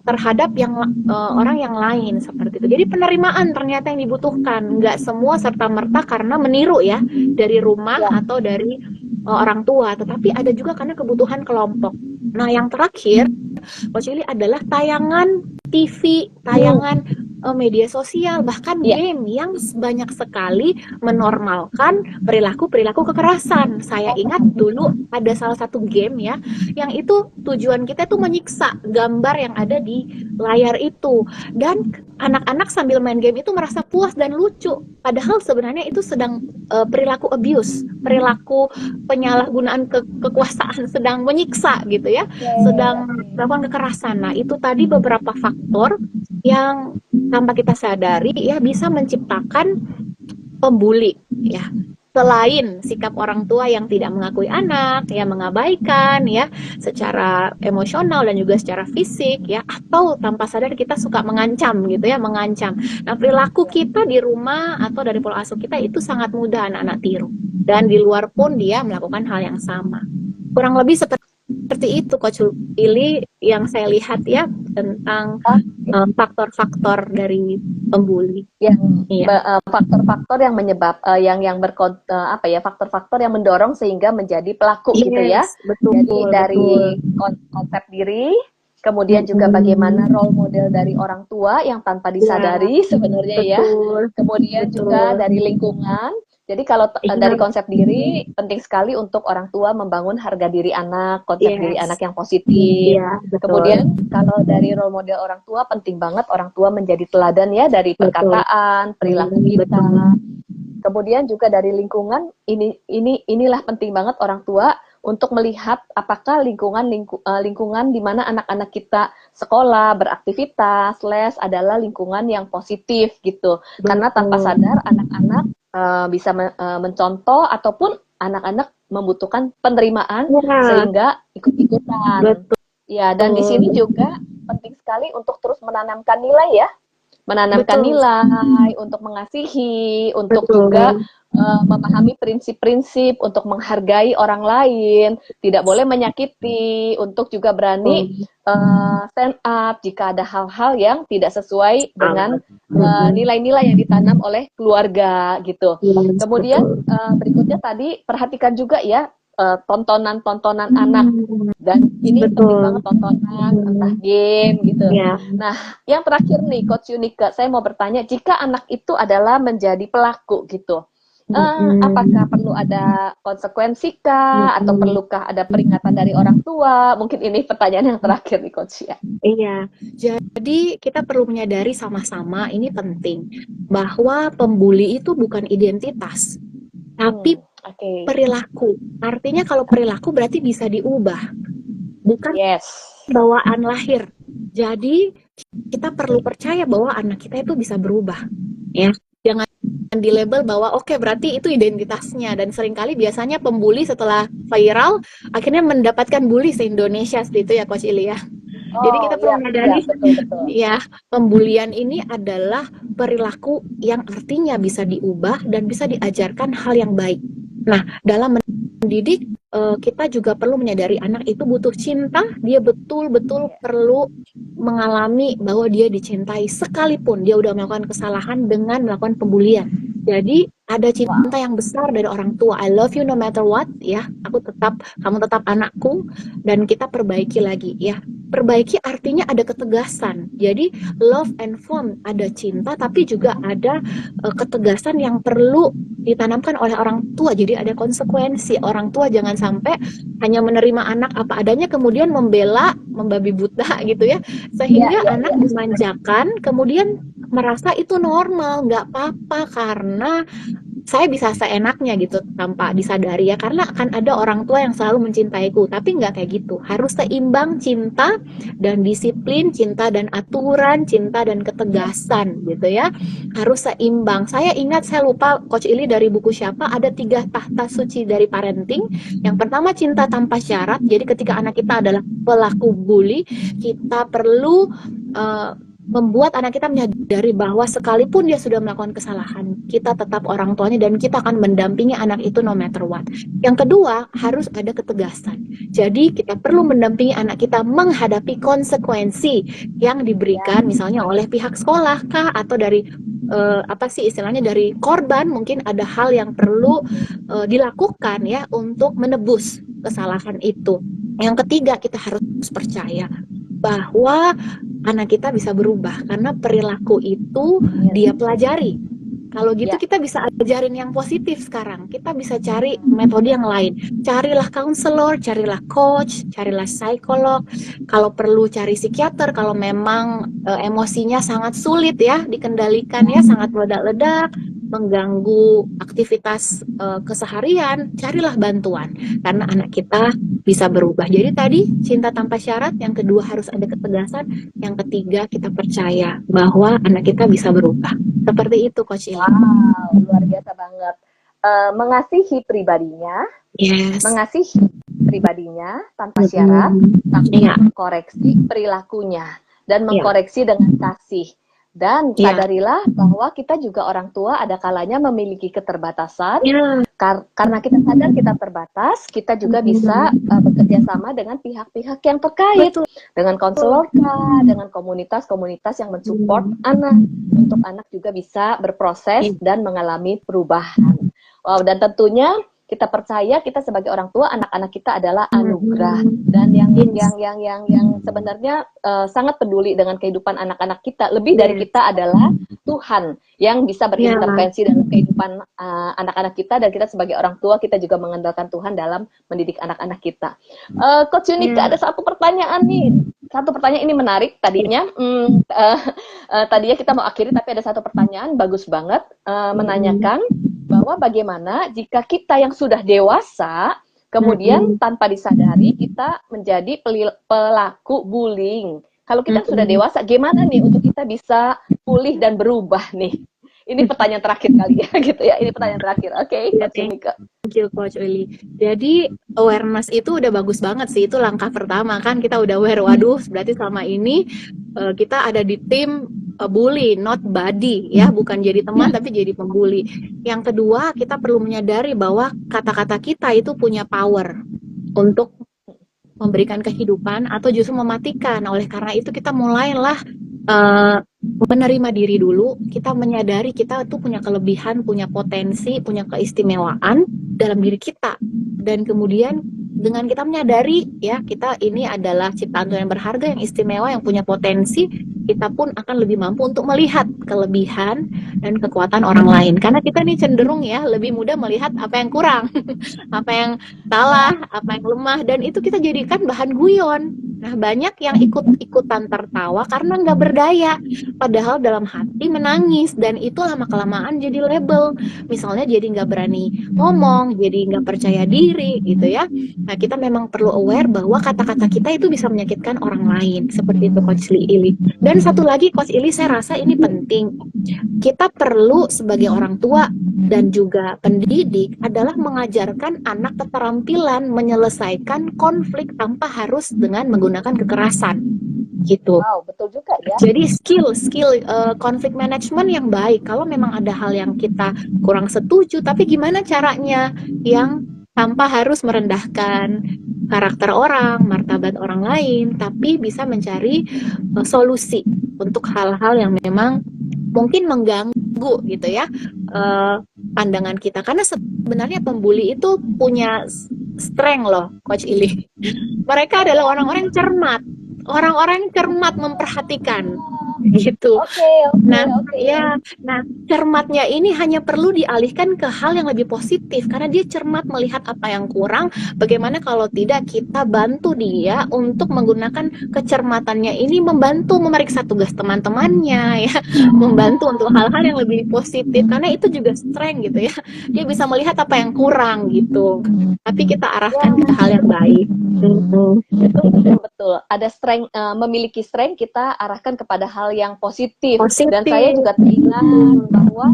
terhadap orang yang lain seperti itu. Jadi penerimaan ternyata yang dibutuhkan, nggak semua serta merta karena meniru ya dari rumah atau dari orang tua, tetapi ada juga karena kebutuhan kelompok. Nah, yang terakhir Coach Ili adalah tayangan TV, tayangan media sosial, bahkan game yang banyak sekali menormalkan perilaku-perilaku kekerasan. Saya ingat dulu ada salah satu game ya, yang itu tujuan kita tuh menyiksa gambar yang ada di layar itu. Dan anak-anak sambil main game itu merasa puas dan lucu. Padahal sebenarnya itu sedang perilaku abuse, perilaku penyalahgunaan kekuasaan, sedang menyiksa gitu ya, sedang melakukan kekerasan. Nah, itu tadi beberapa faktor yang tanpa kita sadari ya bisa menciptakan pembuli ya. Selain sikap orang tua yang tidak mengakui anak, ya mengabaikan ya secara emosional dan juga secara fisik ya, atau tanpa sadar kita suka mengancam gitu ya, mengancam. Nah, perilaku kita di rumah atau dari pola asuh kita itu sangat mudah anak-anak tiru. Dan di luar pun dia melakukan hal yang sama. Kurang lebih seperti itu Coach Ili yang saya lihat ya tentang faktor-faktor dari pembuli. Faktor-faktor yang menyebab faktor-faktor yang mendorong sehingga menjadi pelaku gitu ya. Betul, jadi dari konsep diri, kemudian juga bagaimana role model dari orang tua yang tanpa disadari sebenarnya ya. Kemudian juga dari lingkungan. Jadi kalau dari konsep diri, penting sekali untuk orang tua membangun harga diri anak, konsep diri anak yang positif. Kemudian kalau dari role model orang tua, penting banget orang tua menjadi teladan ya dari perkataan, perilaku kita. Kemudian juga dari lingkungan, inilah penting banget orang tua untuk melihat apakah lingkungan di mana anak-anak kita sekolah, beraktivitas, les adalah lingkungan yang positif gitu. Karena tanpa sadar anak-anak bisa mencontoh ataupun anak-anak membutuhkan penerimaan sehingga ikut-ikutan. Ya, dan di sini juga penting sekali untuk terus menanamkan nilai ya. Menanamkan nilai untuk mengasihi, untuk juga memahami prinsip-prinsip, untuk menghargai orang lain, tidak boleh menyakiti, untuk juga berani stand up jika ada hal-hal yang tidak sesuai dengan nilai-nilai yang ditanam oleh keluarga gitu. Kemudian berikutnya tadi perhatikan juga ya tontonan-tontonan anak, dan ini penting banget tontonan, entah game gitu. Ya. Nah, yang terakhir nih Coach Yunika, saya mau bertanya, jika anak itu adalah menjadi pelaku gitu, apakah perlu ada konsekuensi kah, atau perlukah ada peringatan dari orang tua? Mungkin ini pertanyaan yang terakhir nih Coach ya. Iya, jadi kita perlu menyadari sama-sama ini penting bahwa pembuli itu bukan identitas, tapi Oke. perilaku. Artinya kalau perilaku berarti bisa diubah, bukan Yes. bawaan lahir. Jadi kita perlu percaya bahwa anak kita itu bisa berubah, ya. Jangan di label bahwa oke, berarti itu identitasnya, dan seringkali biasanya pembuli setelah viral akhirnya mendapatkan bully se-Indonesia seperti itu ya Coach Ili ya. Jadi kita perlu menyadari betul. ya, pembulian ini adalah perilaku yang artinya bisa diubah dan bisa diajarkan hal yang baik. Nah, dalam mendidik kita juga perlu menyadari anak itu butuh cinta, dia betul-betul perlu mengalami bahwa dia dicintai sekalipun dia udah melakukan kesalahan dengan melakukan pembulian. Jadi ada cinta yang besar dari orang tua. I love you no matter what, ya. Kamu tetap anakku, dan kita perbaiki lagi, ya. Perbaiki artinya ada ketegasan. Jadi love and fun, ada cinta tapi juga ada ketegasan yang perlu ditanamkan oleh orang tua. Jadi ada konsekuensi. Orang tua jangan sampai hanya menerima anak apa adanya kemudian membela, membabi buta gitu ya. Sehingga anak dimanjakan kemudian merasa itu normal, nggak apa-apa karena saya bisa seenaknya gitu tanpa disadari ya, karena akan ada orang tua yang selalu mencintaiku, tapi nggak kayak gitu. Harus seimbang cinta dan disiplin, cinta dan aturan, cinta dan ketegasan gitu ya. Harus seimbang. Saya ingat, saya lupa Coach Ili dari buku siapa, ada 3 tahta suci dari parenting. Yang pertama cinta tanpa syarat. Jadi ketika anak kita adalah pelaku bully, kita perlu membuat anak kita menyadari bahwa sekalipun dia sudah melakukan kesalahan, kita tetap orang tuanya dan kita akan mendampingi anak itu no matter what. Yang kedua, harus ada ketegasan. Jadi kita perlu mendampingi anak kita menghadapi konsekuensi yang diberikan misalnya oleh pihak sekolah kah, atau dari istilahnya dari korban, mungkin ada hal yang perlu dilakukan ya untuk menebus kesalahan itu. Yang ketiga, kita harus percaya bahwa anak kita bisa berubah karena perilaku itu dia pelajari. Kalau gitu kita bisa ajarin yang positif sekarang. Kita bisa cari metode yang lain. Carilah counselor, carilah coach, carilah psikolog. Kalau perlu cari psikiater kalau memang emosinya sangat sulit ya dikendalikan ya, sangat meledak-ledak, mengganggu aktivitas keseharian, carilah bantuan karena anak kita bisa berubah. Jadi tadi cinta tanpa syarat, yang kedua harus ada ketegasan, yang ketiga kita percaya bahwa anak kita bisa berubah. Seperti itu Coach Ili. Wow, luar biasa banget. Mengasihi pribadinya, mengasihi pribadinya tanpa syarat, tapi mengkoreksi perilakunya dan mengkoreksi dengan kasih. Dan sadarilah bahwa kita juga orang tua ada kalanya memiliki keterbatasan. Karena kita sadar kita terbatas, kita juga bisa bekerja sama dengan pihak-pihak yang terkait, dengan konselor, dengan komunitas-komunitas yang mensupport anak, untuk anak juga bisa berproses dan mengalami perubahan. Wow, dan tentunya kita percaya kita sebagai orang tua, anak-anak kita adalah anugerah, dan yang sebenarnya sangat peduli dengan kehidupan anak-anak kita. Lebih dari kita adalah Tuhan yang bisa berintervensi dalam kehidupan anak-anak kita, dan kita sebagai orang tua kita juga mengandalkan Tuhan dalam mendidik anak-anak kita. Coach Yunika, ada satu pertanyaan nih. Satu pertanyaan ini menarik tadinya. Tadinya kita mau akhiri, tapi ada satu pertanyaan bagus banget, menanyakan bahwa bagaimana jika kita yang sudah dewasa kemudian tanpa disadari kita menjadi pelaku bullying. Kalau kita sudah dewasa, gimana nih untuk kita bisa pulih dan berubah nih? Ini pertanyaan terakhir kali ya, gitu ya. Ini pertanyaan terakhir. Oke, Thank you Coach Uli. Jadi awareness itu udah bagus banget sih. Itu langkah pertama kan, kita udah aware. Waduh, berarti selama ini kita ada di tim bully, not buddy ya, bukan jadi teman tapi jadi pembuli. Yang kedua, kita perlu menyadari bahwa kata-kata kita itu punya power untuk memberikan kehidupan atau justru mematikan. Oleh karena itu kita mulailah menerima diri dulu. Kita menyadari kita tuh punya kelebihan, punya potensi, punya keistimewaan, dalam diri kita. Dan kemudian dengan kita menyadari ya kita ini adalah ciptaan Tuhan yang berharga, yang istimewa, yang punya potensi, kita pun akan lebih mampu untuk melihat kelebihan dan kekuatan orang lain. Karena kita nih cenderung ya lebih mudah melihat apa yang kurang, apa yang salah, apa yang lemah, dan itu kita jadikan bahan guyon. Nah, banyak yang ikut-ikutan tertawa karena nggak berdaya, padahal dalam hati menangis, dan itu lama-kelamaan jadi label. Misalnya jadi nggak berani ngomong, jadi nggak percaya diri gitu ya. Nah, kita memang perlu aware bahwa kata-kata kita itu bisa menyakitkan orang lain, seperti itu Coach Ili. Dan satu lagi Coach Ili, saya rasa ini penting. Kita perlu sebagai orang tua dan juga pendidik adalah mengajarkan anak keterampilan menyelesaikan konflik tanpa harus dengan menggunakan kekerasan gitu. Wow, betul juga ya. Jadi skill konflik management yang baik. Kalau memang ada hal yang kita kurang setuju, tapi gimana caranya yang tanpa harus merendahkan karakter orang, martabat orang lain, tapi bisa mencari solusi untuk hal-hal yang memang mungkin mengganggu gitu ya pandangan kita. Karena sebenarnya pembuli itu punya strength loh, Coach Ili. Mereka adalah orang-orang cermat, orang-orang cermat memperhatikan gitu. Nah, cermatnya ini hanya perlu dialihkan ke hal yang lebih positif karena dia cermat melihat apa yang kurang. Bagaimana kalau tidak kita bantu dia untuk menggunakan kecermatannya ini membantu memeriksa tugas teman-temannya ya, membantu untuk hal-hal yang lebih positif karena itu juga strength gitu ya. Dia bisa melihat apa yang kurang gitu. Tapi kita arahkan ke hal yang baik. Betul. Ada strength, memiliki strength kita arahkan kepada hal yang positif. Dan saya juga teringat bahwa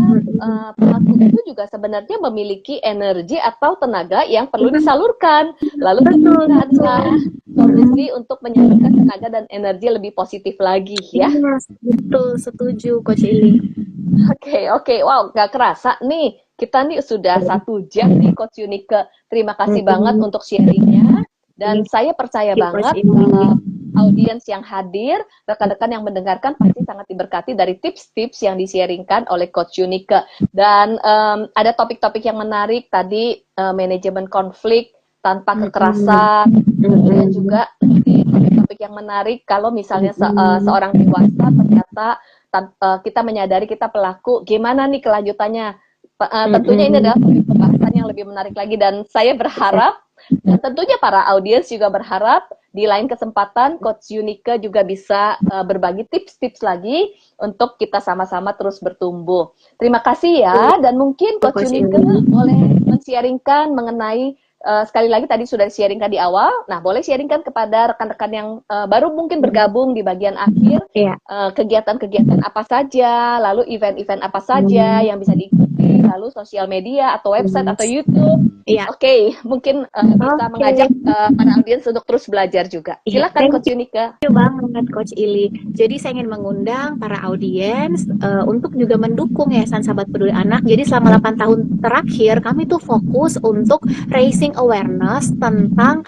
pelaku itu juga sebenarnya memiliki energi atau tenaga yang perlu disalurkan. Lalu kita adalah solusi untuk menyalurkan tenaga dan energi lebih positif lagi ya. Betul, setuju Coach Ili. Oke. Wow, nggak kerasa nih. Kita nih sudah 1 jam nih Coach Yunike. Terima kasih banget untuk sharingnya. Dan saya percaya banget audiens yang hadir, rekan-rekan yang mendengarkan pasti sangat diberkati dari tips-tips yang di-sharingkan oleh Coach Yunike. Dan ada topik-topik yang menarik tadi, manajemen konflik tanpa kekerasan, dan juga topik yang menarik kalau misalnya seorang dewasa ternyata kita menyadari kita pelaku, gimana nih kelanjutannya? Tentunya ini adalah pembahasan yang lebih menarik lagi, dan saya berharap dan tentunya para audiens juga berharap di lain kesempatan Coach Yunike juga bisa berbagi tips-tips lagi untuk kita sama-sama terus bertumbuh. Terima kasih ya, dan mungkin Coach Yunike boleh men-sharingkan mengenai sekali lagi tadi sudah sharingkan di awal. Nah, boleh sharingkan kepada rekan-rekan yang baru mungkin bergabung di bagian akhir, kegiatan-kegiatan apa saja, lalu event-event apa saja yang bisa diikuti, lalu sosial media atau website atau YouTube. Oke, mungkin bisa mengajak para audiens untuk terus belajar juga. Silakan Coach Yunike. Terima kasih banget Coach Ili. Jadi saya ingin mengundang para audiens untuk juga mendukung Yayasan Sahabat Peduli Anak. Jadi selama 8 tahun terakhir kami tuh fokus untuk raising awareness tentang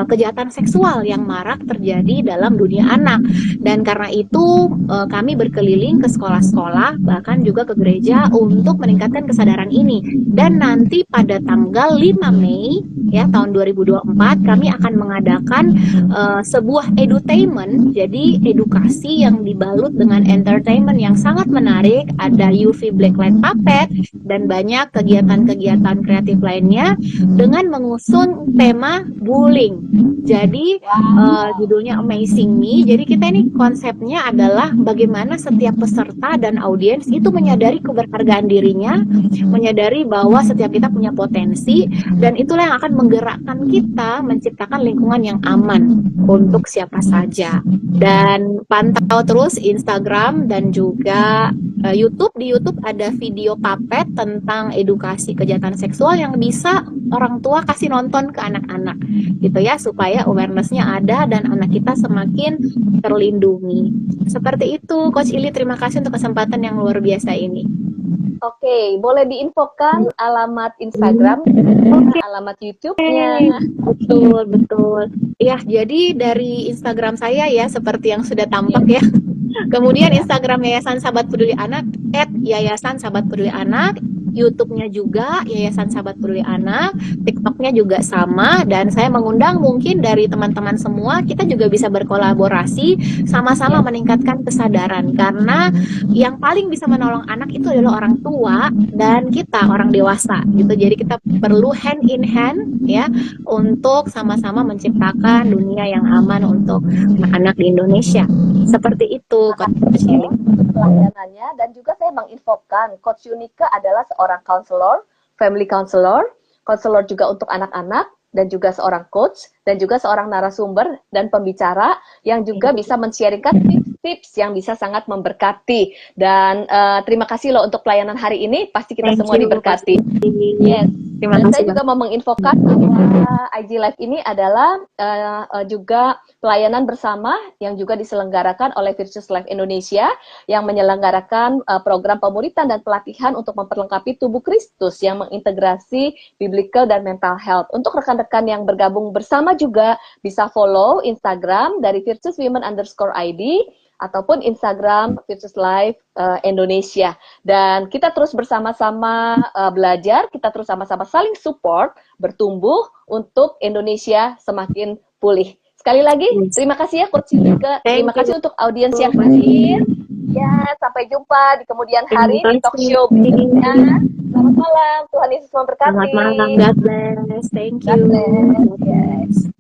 kejahatan seksual yang marak terjadi dalam dunia anak. Dan karena itu kami berkeliling ke sekolah-sekolah, bahkan juga ke gereja untuk meningkatkan kesadaran ini. Dan nanti pada tanggal 5 Mei ya tahun 2024 kami akan mengadakan sebuah edutainment, jadi edukasi yang dibalut dengan entertainment yang sangat menarik. Ada UV Blacklight Puppet dan banyak kegiatan-kegiatan kreatif lainnya dengan mengusung tema bullying. Jadi judulnya Amazing Me. Jadi kita ini konsepnya adalah bagaimana setiap peserta dan audiens itu menyadari keberhargaan dirinya, menyadari bahwa setiap kita punya potensi, dan itulah yang akan menggerakkan kita menciptakan lingkungan yang aman untuk siapa saja. Dan pantau terus Instagram dan juga YouTube. Di YouTube ada video puppet tentang edukasi kejahatan seksual yang bisa orang tua kasih nonton ke anak-anak gitu ya, supaya awareness-nya ada dan anak kita semakin terlindungi. Seperti itu Coach Ili, terima kasih untuk kesempatan yang luar biasa ini. Oke, boleh diinfokan alamat Instagram, alamat YouTube-nya. Betul. Ya, jadi dari Instagram saya ya, seperti yang sudah tampak ya. Kemudian Instagram Yayasan Sahabat Peduli Anak @Yayasan Sahabat Peduli Anak. YouTube-nya juga Yayasan Sahabat Peduli Anak, TikTok-nya juga sama, dan saya mengundang mungkin dari teman-teman semua kita juga bisa berkolaborasi sama-sama meningkatkan kesadaran, karena yang paling bisa menolong anak itu adalah orang tua dan kita orang dewasa gitu. Jadi kita perlu hand in hand ya untuk sama-sama menciptakan dunia yang aman untuk anak-anak di Indonesia. Seperti itu, Coach Yuli. Pelayanannya, dan juga saya menginfokan Coach Yunika adalah seorang counselor, family counselor, counselor juga untuk anak-anak, dan juga seorang coach, dan juga seorang narasumber dan pembicara yang juga bisa men-sharingkan tips-tips yang bisa sangat memberkati. Dan terima kasih loh untuk pelayanan hari ini, pasti kita Thank semua you, diberkati. Yes. Dan saya juga mau menginfokan bahwa IG Live ini adalah juga pelayanan bersama yang juga diselenggarakan oleh Virtuous Life Indonesia yang menyelenggarakan program pemuritan dan pelatihan untuk memperlengkapi tubuh Kristus yang mengintegrasi biblical dan mental health. Untuk rekan-rekan yang bergabung bersama juga bisa follow Instagram dari virtuouswomen_id ataupun Instagram Virtuous Life Indonesia. Dan kita terus bersama-sama belajar, kita terus sama-sama saling support, bertumbuh untuk Indonesia semakin pulih. Sekali lagi, terima kasih ya Coach Yunika. Terima kasih untuk audiens yang hadir. Ya, sampai jumpa di kemudian hari di talk show berikutnya. Selamat malam, Tuhan Yesus memberkati. Selamat malam, God bless. Thank you. God bless. Yes.